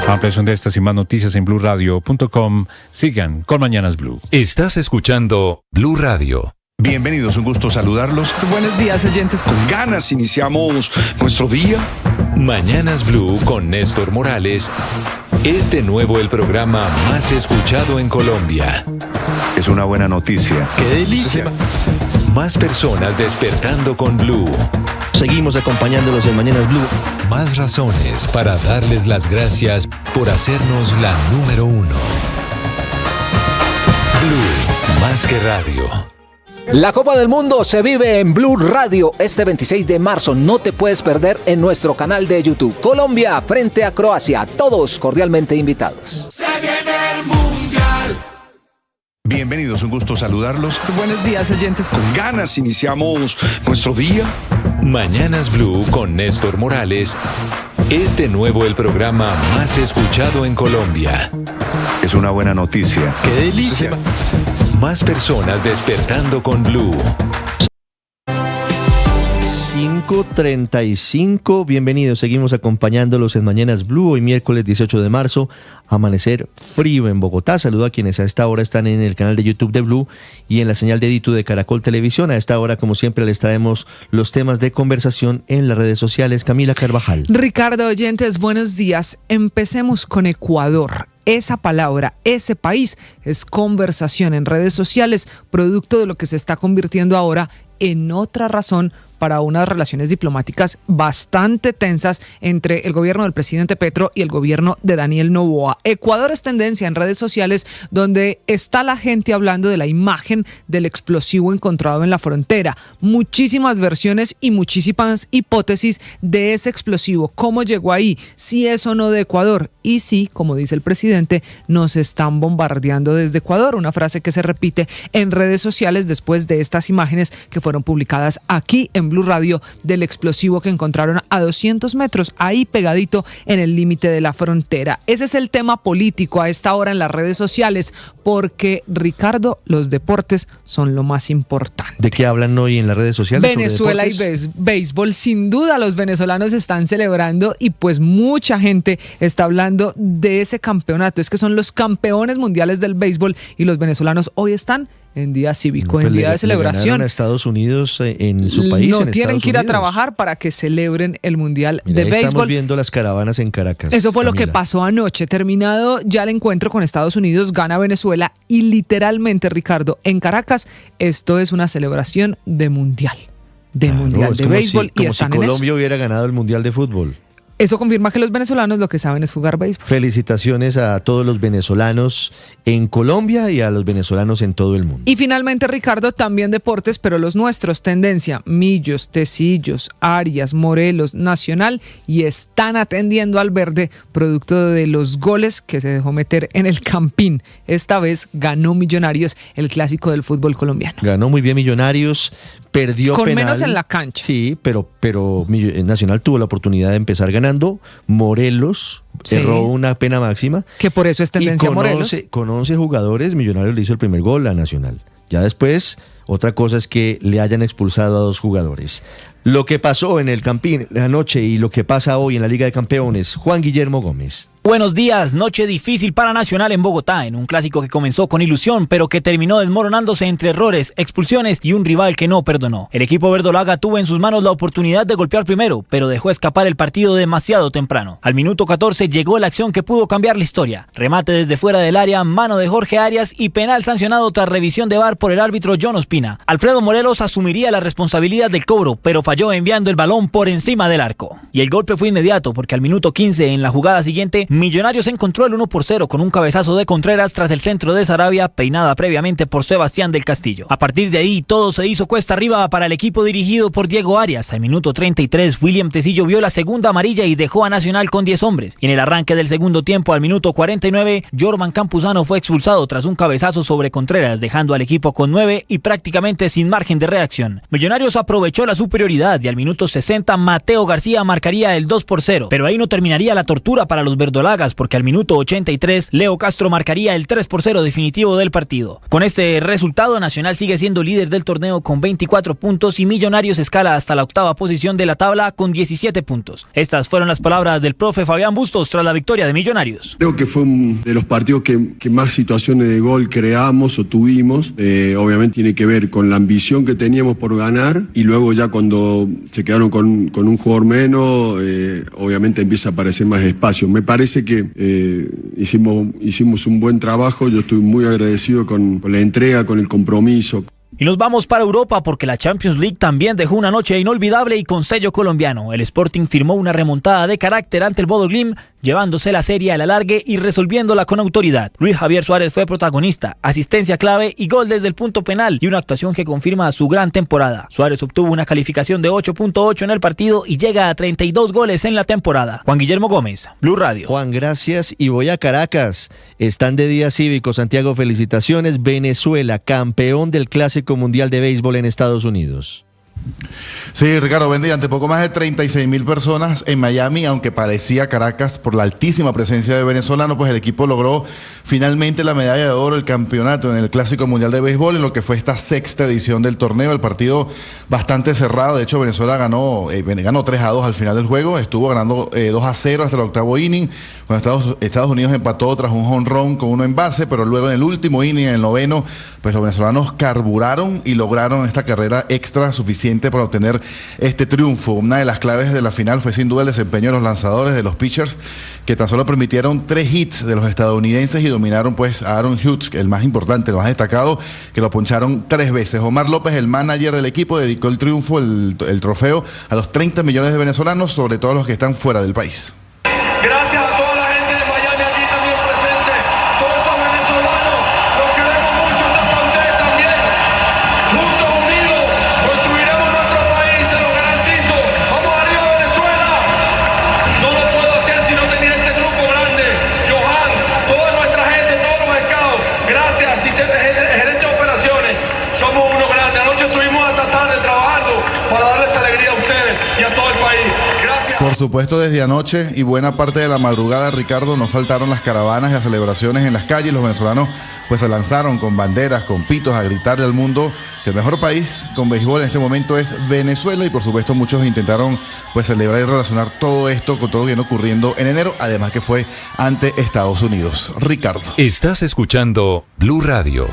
Ampliación de estas y más noticias en BlueRadio.com. Sigan con Mañanas Blue. Estás escuchando Blue Radio. Bienvenidos, un gusto saludarlos. Buenos días, oyentes. Con ganas iniciamos nuestro día. Mañanas Blue con Néstor Morales es de nuevo el programa más escuchado en Colombia. Es una buena noticia. ¡Qué delicia! Más personas despertando con Blue. Seguimos acompañándolos en Mañanas Blue. Más razones para darles las gracias por hacernos la número 1. Blue, más que radio. La Copa del Mundo se vive en Blue Radio este 26 de marzo. No te puedes perder en nuestro canal de YouTube. Colombia frente a Croacia. Todos cordialmente invitados. Se viene el Mundial. Bienvenidos, un gusto saludarlos. Buenos días, oyentes. Con ganas iniciamos nuestro día. Mañanas Blue con Néstor Morales es de nuevo el programa más escuchado en Colombia. Es una buena noticia. ¡Qué delicia! Más personas despertando con Blue. 5:35, bienvenidos, seguimos acompañándolos en Mañanas Blue, hoy miércoles 18 de marzo, amanecer frío en Bogotá. Saludo a quienes a esta hora están en el canal de YouTube de Blue y en la señal de Ditu de Caracol Televisión. A esta hora, como siempre, les traemos los temas de conversación en las redes sociales. Camila Carvajal. Ricardo, oyentes, buenos días. Empecemos con Ecuador. Esa palabra, ese país, es conversación en redes sociales, producto de lo que se está convirtiendo ahora en otra razón para unas relaciones diplomáticas bastante tensas entre el gobierno del presidente Petro y el gobierno de Daniel Noboa. Ecuador es tendencia en redes sociales donde está la gente hablando de la imagen del explosivo encontrado en la frontera. Muchísimas versiones y muchísimas hipótesis de ese explosivo. ¿Cómo llegó ahí? Si es o no de Ecuador. Y sí, como dice el presidente, nos están bombardeando desde Ecuador. Una frase que se repite en redes sociales después de estas imágenes que fueron publicadas aquí en Blue Radio del explosivo que encontraron a 200 metros, ahí pegadito en el límite de la frontera. Ese es el tema político a esta hora en las redes sociales, porque, Ricardo, los deportes son lo más importante. ¿De qué hablan hoy en las redes sociales? Venezuela y béisbol. Sin duda los venezolanos están celebrando y pues mucha gente está hablando de ese campeonato. Es que son los campeones mundiales del béisbol y los venezolanos hoy están en día cívico, en día de celebración. A Estados Unidos en su país. No tienen que ir a trabajar para que celebren el Mundial de Béisbol. Estamos viendo las caravanas en Caracas. Eso fue Camila. lo que pasó anoche. Terminado ya el encuentro con Estados Unidos, gana Venezuela y literalmente, Ricardo, en Caracas esto es una celebración de Mundial. Mundial de Béisbol. Como si Colombia hubiera ganado el Mundial de Fútbol. Eso confirma que los venezolanos lo que saben es jugar béisbol. Felicitaciones a todos los venezolanos en Colombia y a los venezolanos en todo el mundo. Y finalmente, Ricardo, también deportes, pero los nuestros, tendencia, Millos, Tecillos, Arias, Morelos, Nacional, y están atendiendo al verde, producto de los goles que se dejó meter en el Campín. Esta vez ganó Millonarios el clásico del fútbol colombiano. Ganó muy bien Millonarios, perdió con penal. Menos en la cancha. Sí, pero Nacional tuvo la oportunidad de empezar ganando. Morelos erró una pena máxima. Que por eso es tendencia Morelos. Con 11 jugadores, Millonarios le hizo el primer gol a Nacional. Ya después, otra cosa es que le hayan expulsado a 2 jugadores. Lo que pasó en el Campín anoche y lo que pasa hoy en la Liga de Campeones, Juan Guillermo Gómez. Buenos días, noche difícil para Nacional en Bogotá, en un clásico que comenzó con ilusión, pero que terminó desmoronándose entre errores, expulsiones y un rival que no perdonó. El equipo verdolaga tuvo en sus manos la oportunidad de golpear primero, pero dejó escapar el partido demasiado temprano. Al minuto 14 llegó la acción que pudo cambiar la historia. Remate desde fuera del área, mano de Jorge Arias y penal sancionado tras revisión de VAR por el árbitro John Ospina. Alfredo Morelos asumiría la responsabilidad del cobro, pero falló enviando el balón por encima del arco. Y el golpe fue inmediato, porque al minuto 15, en la jugada siguiente, Millonarios encontró el 1-0 con un cabezazo de Contreras tras el centro de Sarabia, peinada previamente por Sebastián del Castillo. A partir de ahí, todo se hizo cuesta arriba para el equipo dirigido por Diego Arias. Al minuto 33, William Tecillo vio la segunda amarilla y dejó a Nacional con 10 hombres. Y en el arranque del segundo tiempo, al minuto 49, Jorman Campuzano fue expulsado tras un cabezazo sobre Contreras, dejando al equipo con 9 y prácticamente sin margen de reacción. Millonarios aprovechó la superioridad superioridad y al minuto 60 Mateo García marcaría el 2-0. Pero ahí no terminaría la tortura para los verdolagas, porque al minuto 83 Leo Castro marcaría el 3-0 definitivo del partido. Con este resultado, Nacional sigue siendo líder del torneo con 24 puntos y Millonarios escala hasta la octava posición de la tabla con 17 puntos. Estas fueron las palabras del profe Fabián Bustos tras la victoria de Millonarios. Creo que fue uno de los partidos que más situaciones de gol creamos o tuvimos. Obviamente tiene que ver con la ambición que teníamos por ganar, y luego ya cuando se quedaron con un jugador menos, obviamente empieza a aparecer más espacio. Me parece que hicimos un buen trabajo. Yo estoy muy agradecido con la entrega, con el compromiso. Y nos vamos para Europa porque la Champions League también dejó una noche inolvidable y con sello colombiano. El Sporting firmó una remontada de carácter ante el Bodo Glimt, llevándose la serie al alargue y resolviéndola con autoridad. Luis Javier Suárez fue protagonista, asistencia clave y gol desde el punto penal, y una actuación que confirma su gran temporada. Suárez obtuvo una calificación de 8.8 en el partido y llega a 32 goles en la temporada. Juan Guillermo Gómez, Blue Radio. Juan, gracias. Y voy a Caracas. Están de día cívico. Santiago, felicitaciones. Venezuela, campeón del Clásico Mundial de Béisbol en Estados Unidos. Sí, Ricardo, buen día. Ante poco más de 36.000 personas en Miami, aunque parecía Caracas por la altísima presencia de venezolanos, pues el equipo logró finalmente la medalla de oro, el campeonato en el Clásico Mundial de Béisbol, en lo que fue esta sexta edición del torneo. El partido bastante cerrado. De hecho, Venezuela ganó 3-2 al final del juego. Estuvo ganando 2-0 hasta el octavo inning. Cuando Estados Unidos empató tras un jonrón con uno en base, pero luego en el último inning, en el noveno, pues los venezolanos carburaron y lograron esta carrera extra suficiente para obtener este triunfo. Una de las claves de la final fue sin duda el desempeño de los lanzadores, de los pitchers, que tan solo permitieron 3 hits de los estadounidenses y dominaron pues a Aaron Hughes, el más importante, el más destacado, que lo poncharon 3 veces. Omar López, el manager del equipo, dedicó el triunfo, el trofeo, a los 30 millones de venezolanos, sobre todo los que están fuera del país. Gracias a toda la gente de Miami aquí también presente, todos esos venezolanos, los queremos mucho en esta frontera también. Juntos, unidos, construiremos nuestro país, se lo garantizo. ¡Vamos arriba, Venezuela! No lo puedo hacer si no tenía ese grupo grande. Johan, toda nuestra gente, todos los scouts, gracias, gerente de operaciones, somos uno grande. Anoche estuvimos hasta tarde trabajando para darle esta alegría a ustedes y a todo el país. Gracias. Por supuesto, desde anoche y buena parte de la madrugada, Ricardo, no faltaron las caravanas y las celebraciones en las calles. Los venezolanos pues se lanzaron con banderas, con pitos, a gritarle al mundo que el mejor país con béisbol en este momento es Venezuela, y por supuesto muchos intentaron pues celebrar y relacionar todo esto con todo lo que viene ocurriendo en enero, además que fue ante Estados Unidos. Ricardo. Estás escuchando Blue Radio.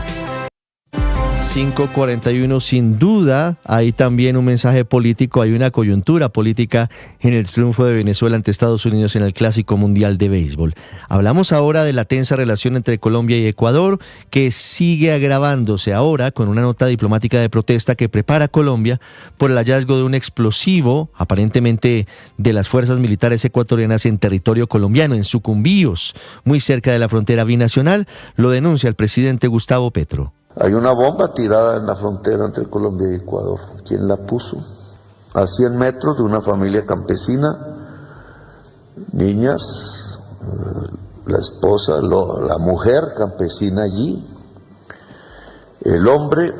5:41, sin duda hay también un mensaje político, hay una coyuntura política en el triunfo de Venezuela ante Estados Unidos en el Clásico Mundial de Béisbol. Hablamos ahora de la tensa relación entre Colombia y Ecuador, que sigue agravándose ahora con una nota diplomática de protesta que prepara Colombia por el hallazgo de un explosivo, aparentemente de las fuerzas militares ecuatorianas en territorio colombiano, en Sucumbíos, muy cerca de la frontera binacional. Lo denuncia el presidente Gustavo Petro. Hay una bomba tirada en la frontera entre Colombia y Ecuador. ¿Quién la puso? A 100 metros de una familia campesina, niñas, la esposa, la mujer campesina allí, el hombre.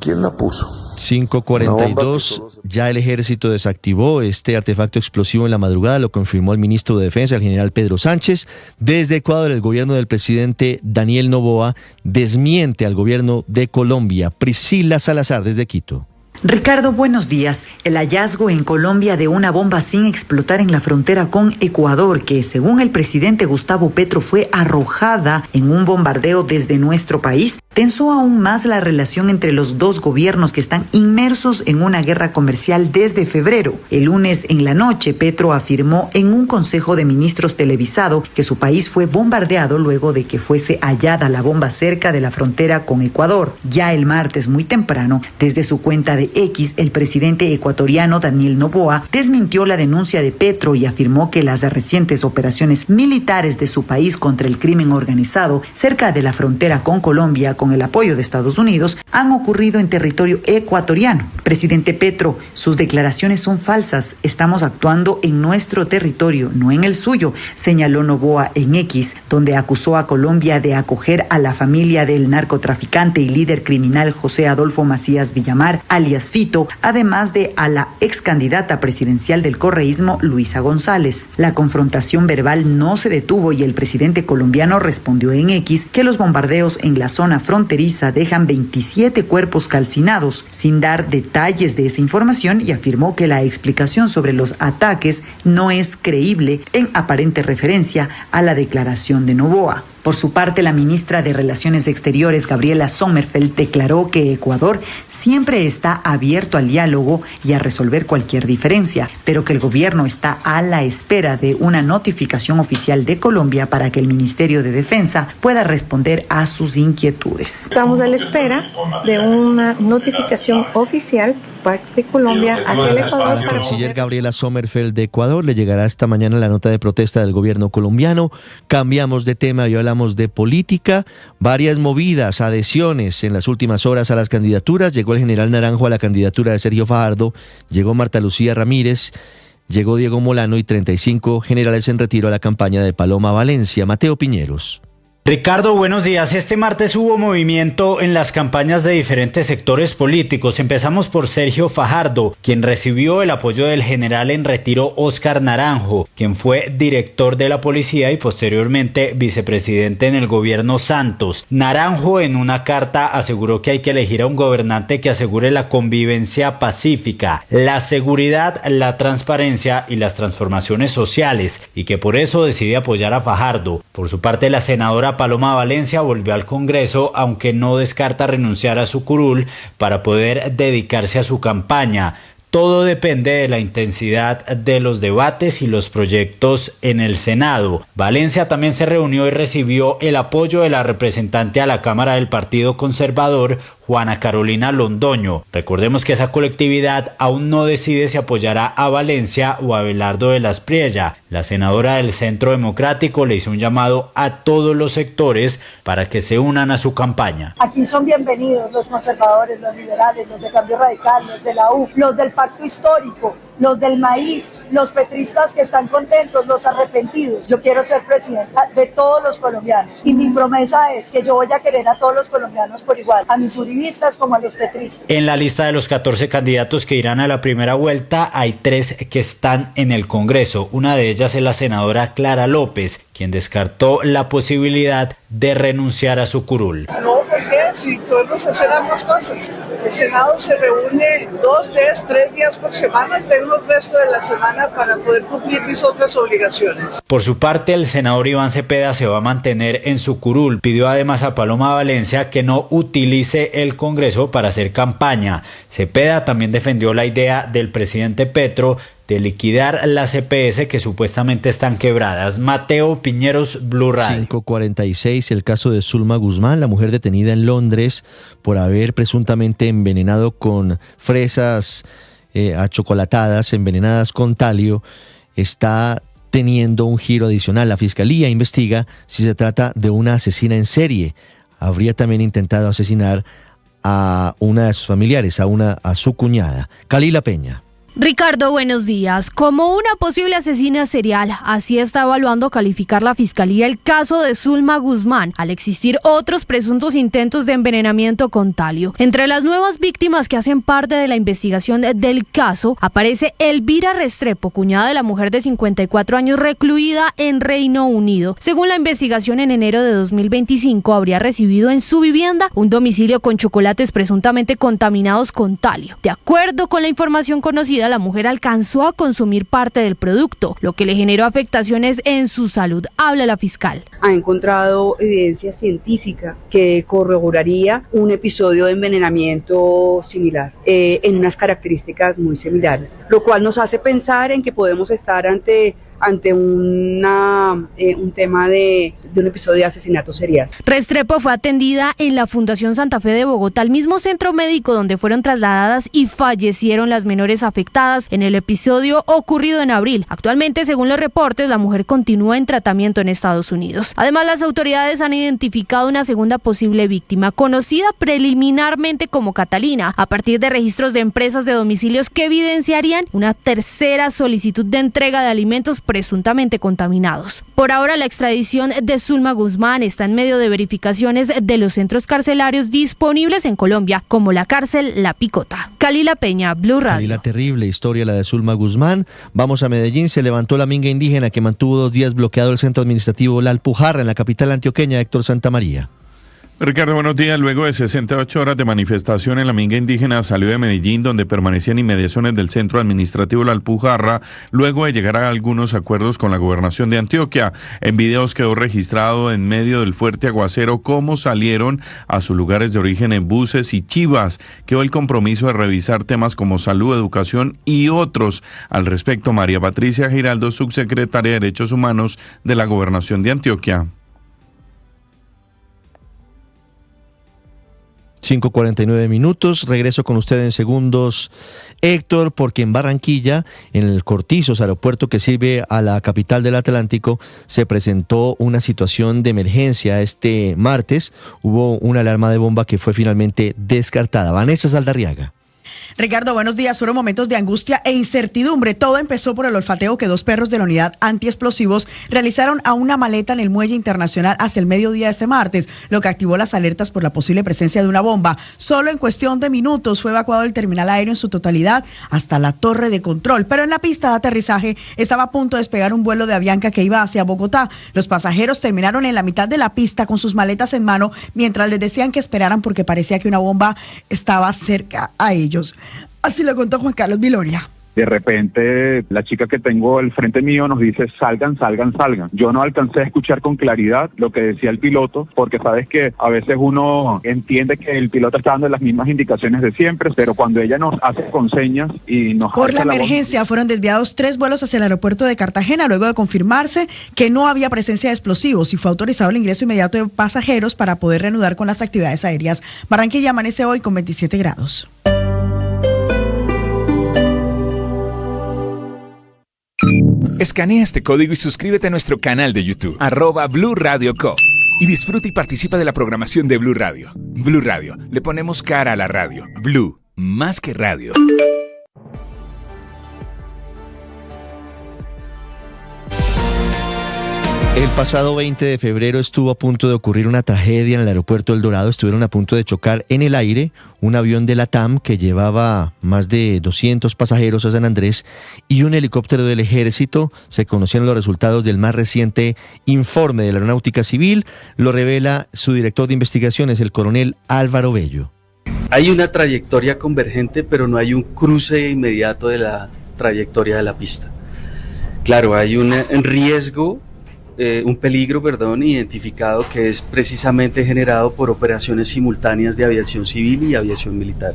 ¿Quién la puso? 5:42, ya el ejército desactivó este artefacto explosivo en la madrugada, lo confirmó el ministro de Defensa, el general Pedro Sánchez. Desde Ecuador, el gobierno del presidente Daniel Noboa desmiente al gobierno de Colombia. Priscila Salazar, desde Quito. Ricardo, buenos días. El hallazgo en Colombia de una bomba sin explotar en la frontera con Ecuador, que según el presidente Gustavo Petro fue arrojada en un bombardeo desde nuestro país, tensó aún más la relación entre los dos gobiernos que están inmersos en una guerra comercial desde febrero. El lunes en la noche, Petro afirmó en un consejo de ministros televisado que su país fue bombardeado luego de que fuese hallada la bomba cerca de la frontera con Ecuador. Ya el martes muy temprano, desde su cuenta de X, el presidente ecuatoriano Daniel Noboa desmintió la denuncia de Petro y afirmó que las recientes operaciones militares de su país contra el crimen organizado cerca de la frontera con Colombia, con el apoyo de Estados Unidos, han ocurrido en territorio ecuatoriano. Presidente Petro, sus declaraciones son falsas. Estamos actuando en nuestro territorio, no en el suyo, señaló Noboa en X, donde acusó a Colombia de acoger a la familia del narcotraficante y líder criminal José Adolfo Macías Villamar, alias Fito, además de a la ex candidata presidencial del correísmo, Luisa González. La confrontación verbal no se detuvo y el presidente colombiano respondió en X que los bombardeos en la zona fronteriza dejan 27 cuerpos calcinados, sin dar detalles de esa información, y afirmó que la explicación sobre los ataques no es creíble, en aparente referencia a la declaración de Noboa. Por su parte, la ministra de Relaciones Exteriores, Gabriela Sommerfeld, declaró que Ecuador siempre está abierto al diálogo y a resolver cualquier diferencia, pero que el gobierno está a la espera de una notificación oficial de Colombia para que el Ministerio de Defensa pueda responder a sus inquietudes. Estamos a la espera de una notificación oficial de Colombia hacia el Ecuador. La canciller Gabriela Sommerfeld de Ecuador le llegará esta mañana la nota de protesta del gobierno colombiano. Cambiamos de tema y hablamos de política. Varias movidas, adhesiones en las últimas horas a las candidaturas. Llegó el general Naranjo a la candidatura de Sergio Fajardo, llegó Marta Lucía Ramírez, llegó Diego Molano y 35 generales en retiro a la campaña de Paloma Valencia. Mateo Piñeros. Ricardo, buenos días. Este martes hubo movimiento en las campañas de diferentes sectores políticos. Empezamos por Sergio Fajardo, quien recibió el apoyo del general en retiro Óscar Naranjo, quien fue director de la policía y posteriormente vicepresidente en el gobierno Santos. Naranjo en una carta aseguró que hay que elegir a un gobernante que asegure la convivencia pacífica, la seguridad, la transparencia y las transformaciones sociales, y que por eso decide apoyar a Fajardo. Por su parte, la senadora Paloma Valencia volvió al Congreso, aunque no descarta renunciar a su curul para poder dedicarse a su campaña. Todo depende de la intensidad de los debates y los proyectos en el Senado. Valencia también se reunió y recibió el apoyo de la representante a la Cámara del Partido Conservador, Juana Carolina Londoño. Recordemos que esa colectividad aún no decide si apoyará a Valencia o a Abelardo de las Priella. La senadora del Centro Democrático le hizo un llamado a todos los sectores para que se unan a su campaña. Aquí son bienvenidos los conservadores, los liberales, los de Cambio Radical, los de la U, los del Pacto Histórico, los del maíz, los petristas que están contentos, los arrepentidos. Yo quiero ser presidenta de todos los colombianos y mi promesa es que yo voy a querer a todos los colombianos por igual, a mis uribistas como a los petristas. En la lista de los 14 candidatos que irán a la primera vuelta hay 3 que están en el Congreso. Una de ellas es la senadora Clara López, quien descartó la posibilidad de renunciar a su curul. No, porque si podemos hacer ambas cosas. El Senado se reúne 2, 3 días por semana, tengo el resto de la semana para poder cumplir mis otras obligaciones. Por su parte, el senador Iván Cepeda se va a mantener en su curul. Pidió además a Paloma Valencia que no utilice el Congreso para hacer campaña. Cepeda también defendió la idea del presidente Petro de liquidar las EPS que supuestamente están quebradas. Mateo Piñeros, Blue Radio. 5:46, el caso de Zulma Guzmán, la mujer detenida en Londres por haber presuntamente envenenado con fresas achocolatadas, envenenadas con talio, está teniendo un giro adicional. La fiscalía investiga si se trata de una asesina en serie. Habría también intentado asesinar a una de sus familiares, a su cuñada. Kalila Peña. Ricardo, buenos días. Como una posible asesina serial, así está evaluando calificar la Fiscalía el caso de Zulma Guzmán, al existir otros presuntos intentos de envenenamiento con talio. Entre las nuevas víctimas que hacen parte de la investigación del caso, aparece Elvira Restrepo, cuñada de la mujer de 54 años recluida en Reino Unido. Según la investigación, en enero de 2025 habría recibido en su vivienda un domicilio con chocolates presuntamente contaminados con talio. De acuerdo con la información conocida, la mujer alcanzó a consumir parte del producto, lo que le generó afectaciones en su salud. Habla la fiscal. Ha encontrado evidencia científica que corroboraría un episodio de envenenamiento similar, en unas características muy similares, lo cual nos hace pensar en que podemos estar ante ante un tema de un episodio de asesinato serial. Restrepo fue atendida en la Fundación Santa Fe de Bogotá, el mismo centro médico donde fueron trasladadas y fallecieron las menores afectadas en el episodio ocurrido en abril. Actualmente, según los reportes, la mujer continúa en tratamiento en Estados Unidos. Además, las autoridades han identificado una segunda posible víctima, conocida preliminarmente como Catalina, a partir de registros de empresas de domicilios que evidenciarían una tercera solicitud de entrega de alimentos presuntamente contaminados. Por ahora, la extradición de Zulma Guzmán está en medio de verificaciones de los centros carcelarios disponibles en Colombia, como la cárcel La Picota. Calila Peña, Blue Radio. La terrible historia, la de Zulma Guzmán. Vamos a Medellín. Se levantó la minga indígena que mantuvo 2 días bloqueado el centro administrativo La Alpujarra en la capital antioqueña. Héctor Santamaría. Ricardo, buenos días. Luego de 68 horas de manifestación en la minga indígena salió de Medellín, donde permanecía en inmediaciones del centro administrativo La Alpujarra, luego de llegar a algunos acuerdos con la gobernación de Antioquia. En videos quedó registrado en medio del fuerte aguacero cómo salieron a sus lugares de origen en buses y chivas. Quedó el compromiso de revisar temas como salud, educación y otros. Al respecto, María Patricia Giraldo, subsecretaria de Derechos Humanos de la gobernación de Antioquia. 5:49 minutos. Regreso con usted en segundos, Héctor, porque en Barranquilla, en el Cortizos, aeropuerto que sirve a la capital del Atlántico, se presentó una situación de emergencia este martes. Hubo una alarma de bomba que fue finalmente descartada. Vanessa Saldarriaga. Ricardo, buenos días. Fueron momentos de angustia e incertidumbre. Todo empezó por el olfateo que 2 perros de la unidad antiexplosivos realizaron a una maleta en el muelle internacional hacia el mediodía de este martes, lo que activó las alertas por la posible presencia de una bomba. Solo en cuestión de minutos fue evacuado el terminal aéreo en su totalidad hasta la torre de control, pero en la pista de aterrizaje estaba a punto de despegar un vuelo de Avianca que iba hacia Bogotá. Los pasajeros terminaron en la mitad de la pista con sus maletas en mano mientras les decían que esperaran porque parecía que una bomba estaba cerca a ellos. Así lo contó Juan Carlos Viloria. De repente, la chica que tengo al frente mío nos dice, salgan. Yo no alcancé a escuchar con claridad lo que decía el piloto, porque sabes que a veces uno entiende que el piloto está dando las mismas indicaciones de siempre, pero cuando ella nos hace con señas y nos... Por la emergencia fueron desviados 3 vuelos hacia el aeropuerto de Cartagena, luego de confirmarse que no había presencia de explosivos y fue autorizado el ingreso inmediato de pasajeros para poder reanudar con las actividades aéreas. Barranquilla amanece hoy con 27 grados. Escanea este código y suscríbete a nuestro canal de YouTube, @Blue Radio Co. Y disfruta y participa de la programación de Blue Radio. Blue Radio, le ponemos cara a la radio. Blue, más que radio. El pasado 20 de febrero estuvo a punto de ocurrir una tragedia en el aeropuerto El Dorado. Estuvieron a punto de chocar en el aire un avión de LATAM que llevaba más de 200 pasajeros a San Andrés y un helicóptero del Ejército. Se conocieron los resultados del más reciente informe de la Aeronáutica Civil. Lo revela su director de investigaciones, el coronel Álvaro Bello. Hay una trayectoria convergente, pero no hay un cruce inmediato de la trayectoria de la pista. Claro, hay un riesgo, un peligro, identificado, que es precisamente generado por operaciones simultáneas de aviación civil y aviación militar.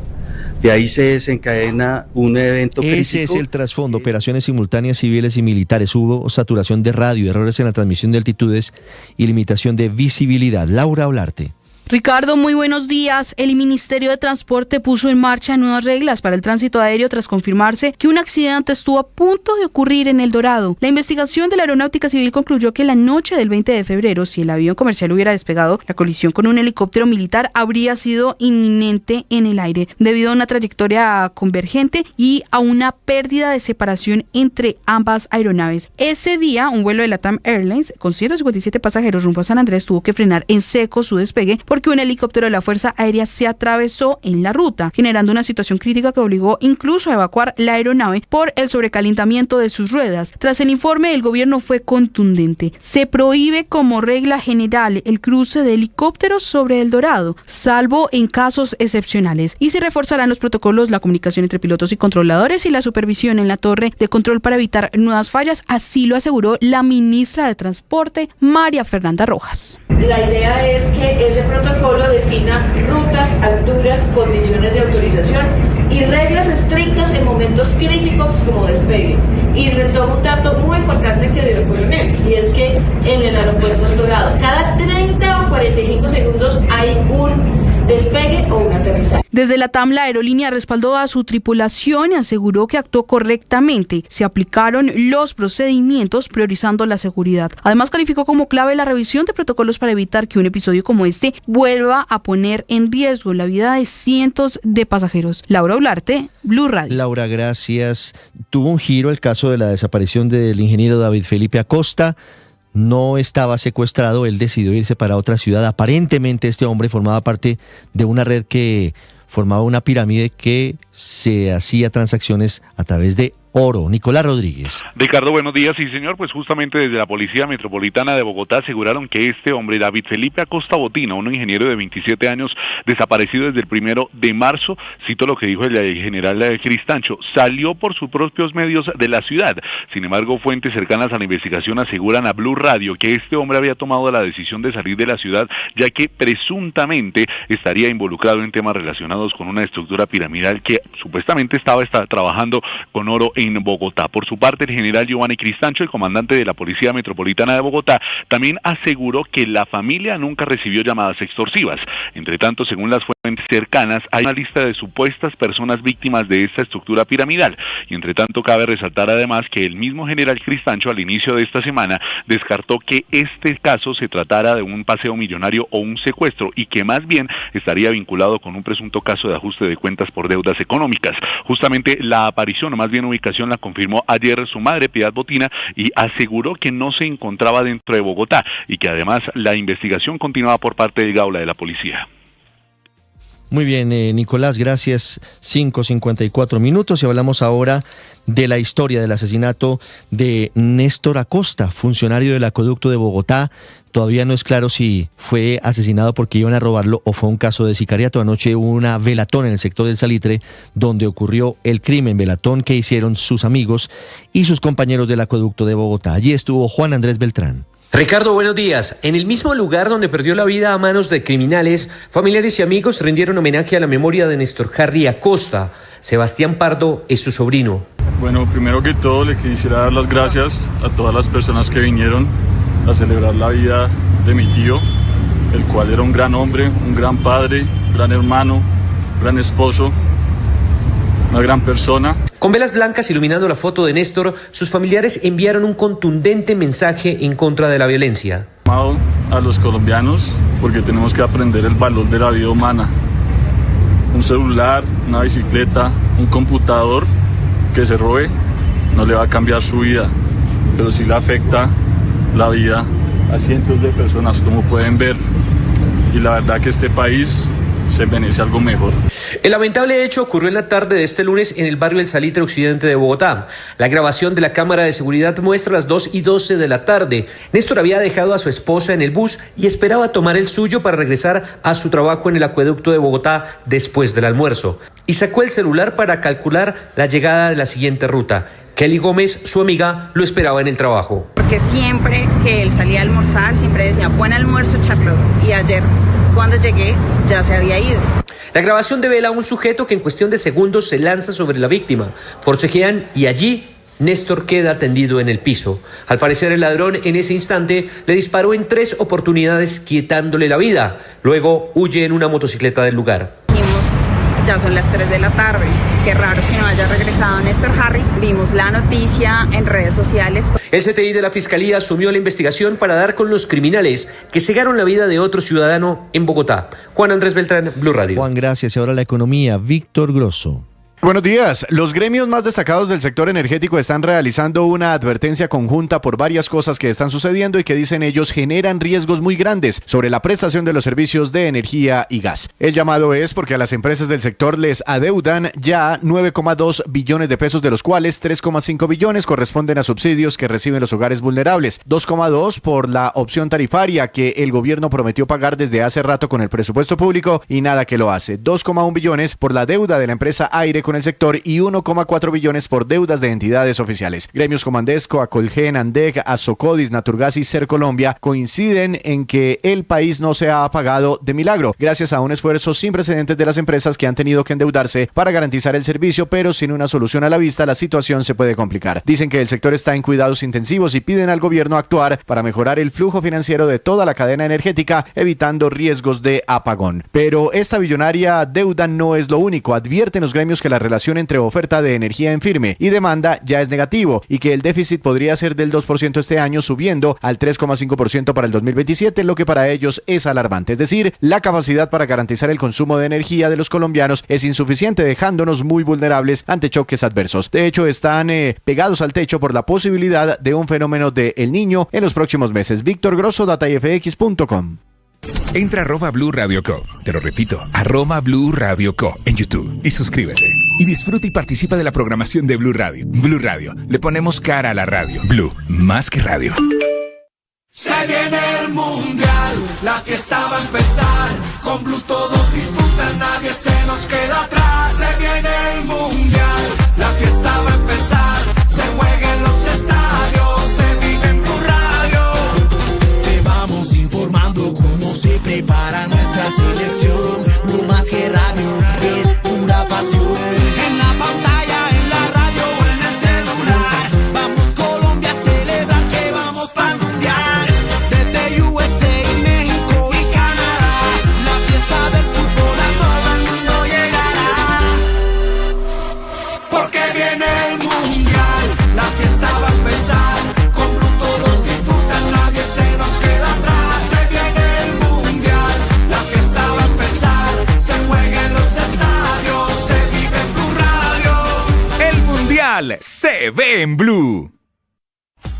De ahí se desencadena un evento crítico. Ese es el trasfondo, operaciones simultáneas civiles y militares. Hubo saturación de radio, errores en la transmisión de altitudes y limitación de visibilidad. Laura Olarte. Ricardo, muy buenos días. El Ministerio de Transporte puso en marcha nuevas reglas para el tránsito aéreo tras confirmarse que un accidente estuvo a punto de ocurrir en El Dorado. La investigación de la Aeronáutica Civil concluyó que la noche del 20 de febrero, si el avión comercial hubiera despegado, la colisión con un helicóptero militar habría sido inminente en el aire, debido a una trayectoria convergente y a una pérdida de separación entre ambas aeronaves. Ese día, un vuelo de LATAM Airlines con 157 pasajeros rumbo a San Andrés tuvo que frenar en seco su despegue porque un helicóptero de la Fuerza Aérea se atravesó en la ruta, generando una situación crítica que obligó incluso a evacuar la aeronave por el sobrecalentamiento de sus ruedas. Tras el informe, el gobierno fue contundente. Se prohíbe como regla general el cruce de helicópteros sobre El Dorado, salvo en casos excepcionales, y se reforzarán los protocolos, la comunicación entre pilotos y controladores y la supervisión en la torre de control para evitar nuevas fallas. Así lo aseguró la ministra de Transporte, María Fernanda Rojas. La idea es que ese protocolo protocolo defina rutas, alturas, condiciones de autorización y reglas estrictas en momentos críticos como despegue. Y retomo un dato muy importante que dio el coronel, y es que en el aeropuerto El Dorado, cada 30 o 45 segundos hay un despegue o un aterrizaje. Desde la TAM, la aerolínea respaldó a su tripulación y aseguró que actuó correctamente. Se aplicaron los procedimientos priorizando la seguridad. Además, calificó como clave la revisión de protocolos para evitar que un episodio como este vuelva a poner en riesgo la vida de cientos de pasajeros. Laura Olarte, Blue Radio. Laura, gracias. Tuvo un giro el caso de la desaparición del ingeniero David Felipe Acosta. No estaba secuestrado, él decidió irse para otra ciudad. Aparentemente este hombre formaba parte de una red que formaba una pirámide que se hacía transacciones a través de oro. Nicolás Rodríguez. Ricardo, buenos días. Sí, señor, pues justamente desde la Policía Metropolitana de Bogotá aseguraron que este hombre, David Felipe Acosta Botina, un ingeniero de 27 años, desaparecido desde el 1 de marzo, cito lo que dijo el general Cristancho, salió por sus propios medios de la ciudad. Sin embargo, fuentes cercanas a la investigación aseguran a Blue Radio que este hombre había tomado la decisión de salir de la ciudad, ya que presuntamente estaría involucrado en temas relacionados con una estructura piramidal que supuestamente estaba trabajando con oro en Bogotá. Por su parte, el general Giovanni Cristancho, el comandante de la Policía Metropolitana de Bogotá, también aseguró que la familia nunca recibió llamadas extorsivas. Entre tanto, según las fuentes cercanas, hay una lista de supuestas personas víctimas de esta estructura piramidal. Y entre tanto, cabe resaltar además que el mismo general Cristancho, al inicio de esta semana, descartó que este caso se tratara de un paseo millonario o un secuestro, y que más bien estaría vinculado con un presunto caso de ajuste de cuentas por deudas económicas. Justamente la aparición, o más bien ubicación, la confirmó ayer su madre, Piedad Botina, y aseguró que no se encontraba dentro de Bogotá y que además la investigación continuaba por parte del Gaula de la policía. Muy bien, Nicolás, gracias. 5:54 minutos y hablamos ahora de la historia del asesinato de Néstor Acosta, funcionario del acueducto de Bogotá. Todavía no es claro si fue asesinado porque iban a robarlo o fue un caso de sicariato. Anoche hubo una velatón en el sector del Salitre donde ocurrió el crimen, velatón que hicieron sus amigos y sus compañeros del acueducto de Bogotá. Allí estuvo Juan Andrés Beltrán. Ricardo, buenos días. En el mismo lugar donde perdió la vida a manos de criminales, familiares y amigos rindieron homenaje a la memoria de Néstor Harry Acosta. Sebastián Pardo es su sobrino. Bueno, primero que todo le quisiera dar las gracias a todas las personas que vinieron a celebrar la vida de mi tío, el cual era un gran hombre, un gran padre, gran hermano, gran esposo, una gran persona. Con velas blancas iluminando la foto de Néstor, sus familiares enviaron un contundente mensaje en contra de la violencia. Llamado a los colombianos porque tenemos que aprender el valor de la vida humana. Un celular, una bicicleta, un computador que se robe no le va a cambiar su vida, pero sí le afecta la vida a cientos de personas, como pueden ver, y la verdad que este país se merece algo mejor. El lamentable hecho ocurrió en la tarde de este lunes en el barrio El Salitre Occidente de Bogotá. La grabación de la cámara de seguridad muestra las 2:12 de la tarde. Néstor había dejado a su esposa en el bus y esperaba tomar el suyo para regresar a su trabajo en el acueducto de Bogotá después del almuerzo. Y sacó el celular para calcular la llegada de la siguiente ruta. Kelly Gómez, su amiga, lo esperaba en el trabajo. Porque siempre que él salía a almorzar, siempre decía, buen almuerzo, Charlotte. Y ayer, cuando llegué, ya se había ido. La grabación devela a un sujeto que en cuestión de segundos se lanza sobre la víctima. Forcejean y allí Néstor queda tendido en el piso. Al parecer el ladrón en ese instante le disparó en 3 oportunidades quitándole la vida. Luego huye en una motocicleta del lugar. Ya son las 3 de la tarde. Qué raro que no haya regresado Néstor Harry. Vimos la noticia en redes sociales. El CTI de la Fiscalía asumió la investigación para dar con los criminales que cegaron la vida de otro ciudadano en Bogotá. Juan Andrés Beltrán, Blue Radio. Juan, gracias. Y ahora la economía. Víctor Grosso. Buenos días. Los gremios más destacados del sector energético están realizando una advertencia conjunta por varias cosas que están sucediendo y que, dicen ellos, generan riesgos muy grandes sobre la prestación de los servicios de energía y gas. El llamado es porque a las empresas del sector les adeudan ya 9,2 billones de pesos, de los cuales 3,5 billones corresponden a subsidios que reciben los hogares vulnerables, 2,2 por la opción tarifaria que el gobierno prometió pagar desde hace rato con el presupuesto público y nada que lo hace, 2,1 billones por la deuda de la empresa Aire con con el sector y 1,4 billones por deudas de entidades oficiales. Gremios como Andesco, Acolgen, Andeg, Azocodis, Naturgas y Cercolombia coinciden en que el país no se ha apagado de milagro, gracias a un esfuerzo sin precedentes de las empresas que han tenido que endeudarse para garantizar el servicio, pero sin una solución a la vista, la situación se puede complicar. Dicen que el sector está en cuidados intensivos y piden al gobierno actuar para mejorar el flujo financiero de toda la cadena energética, evitando riesgos de apagón. Pero esta billonaria deuda no es lo único. Advierten los gremios que la relación entre oferta de energía en firme y demanda ya es negativo y que el déficit podría ser del 2% este año, subiendo al 3,5% para el 2027, lo que para ellos es alarmante. Es decir, la capacidad para garantizar el consumo de energía de los colombianos es insuficiente, dejándonos muy vulnerables ante choques adversos. De hecho, están pegados al techo por la posibilidad de un fenómeno de El Niño en los próximos meses. Víctor Grosso, datayfx.com. Entra a @Blue Radio Co. Te lo repito, @Blue Radio Co. en YouTube y suscríbete. Y disfruta y participa de la programación de Blue Radio. Blue Radio, le ponemos cara a la radio. Blue, más que radio. Se viene el mundial, la fiesta va a empezar. Con Blue todos disfrutan, nadie se nos queda atrás. Se viene el mundial, la fiesta va a empezar. Se juega en los estadios, se vive en Blue Radio. Te vamos informando cómo se prepara nuestra selección. Blue más que radio, es pura pasión. En la pantalla, en la radio o en el celular. Vamos Colombia a celebrar que vamos para el mundial. Desde USA, México y Canadá. La fiesta del fútbol a todo el mundo llegará. Porque viene el mundial, la fiesta va a empezar. Con Blue todos disfrutan, nadie se nos queda atrás. Se viene el mundial, la fiesta va a empezar. Se juega en los estadios, se vive en Blue Radio. El mundial se ve en Blue.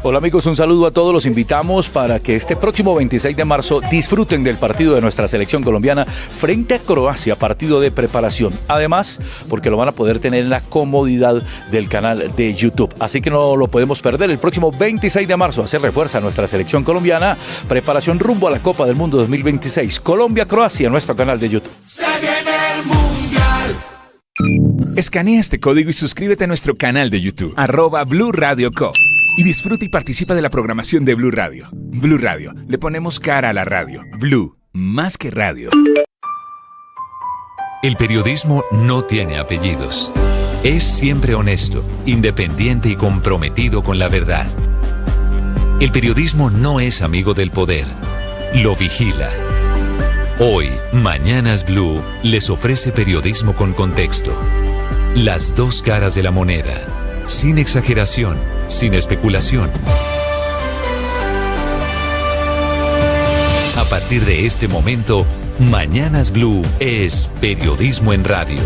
Hola amigos, un saludo a todos. Los invitamos para que este próximo 26 de marzo disfruten del partido de nuestra selección colombiana frente a Croacia, partido de preparación. Además, porque lo van a poder tener en la comodidad del canal de YouTube. Así que no lo podemos perder. El próximo 26 de marzo se refuerza nuestra selección colombiana. Preparación rumbo a la Copa del Mundo 2026. Colombia-Croacia, nuestro canal de YouTube. Se viene el mundial. Escanea este código y suscríbete a nuestro canal de YouTube, @Blue Radio Co. Y disfruta y participa de la programación de Blue Radio. Blue Radio, le ponemos cara a la radio. Blue, más que radio. El periodismo no tiene apellidos. Es siempre honesto, independiente y comprometido con la verdad. El periodismo no es amigo del poder, lo vigila. Hoy, Mañanas Blue les ofrece periodismo con contexto. Las dos caras de la moneda, sin exageración, sin especulación. A partir de este momento, Mañanas Blue es periodismo en radio.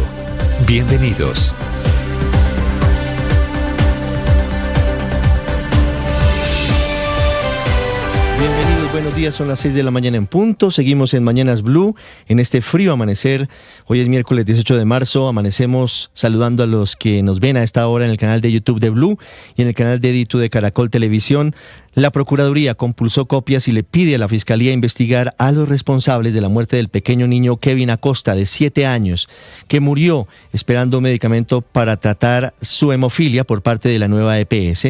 Bienvenidos. Bienvenidos, buenos días, son las 6 de la mañana en punto, seguimos en Mañanas Blue, en este frío amanecer. Hoy es miércoles 18 de marzo, amanecemos saludando a los que nos ven a esta hora en el canal de YouTube de Blue y en el canal de YouTube de Caracol Televisión. La Procuraduría compulsó copias y le pide a la Fiscalía investigar a los responsables de la muerte del pequeño niño Kevin Acosta, de 7 años, que murió esperando un medicamento para tratar su hemofilia por parte de la nueva EPS.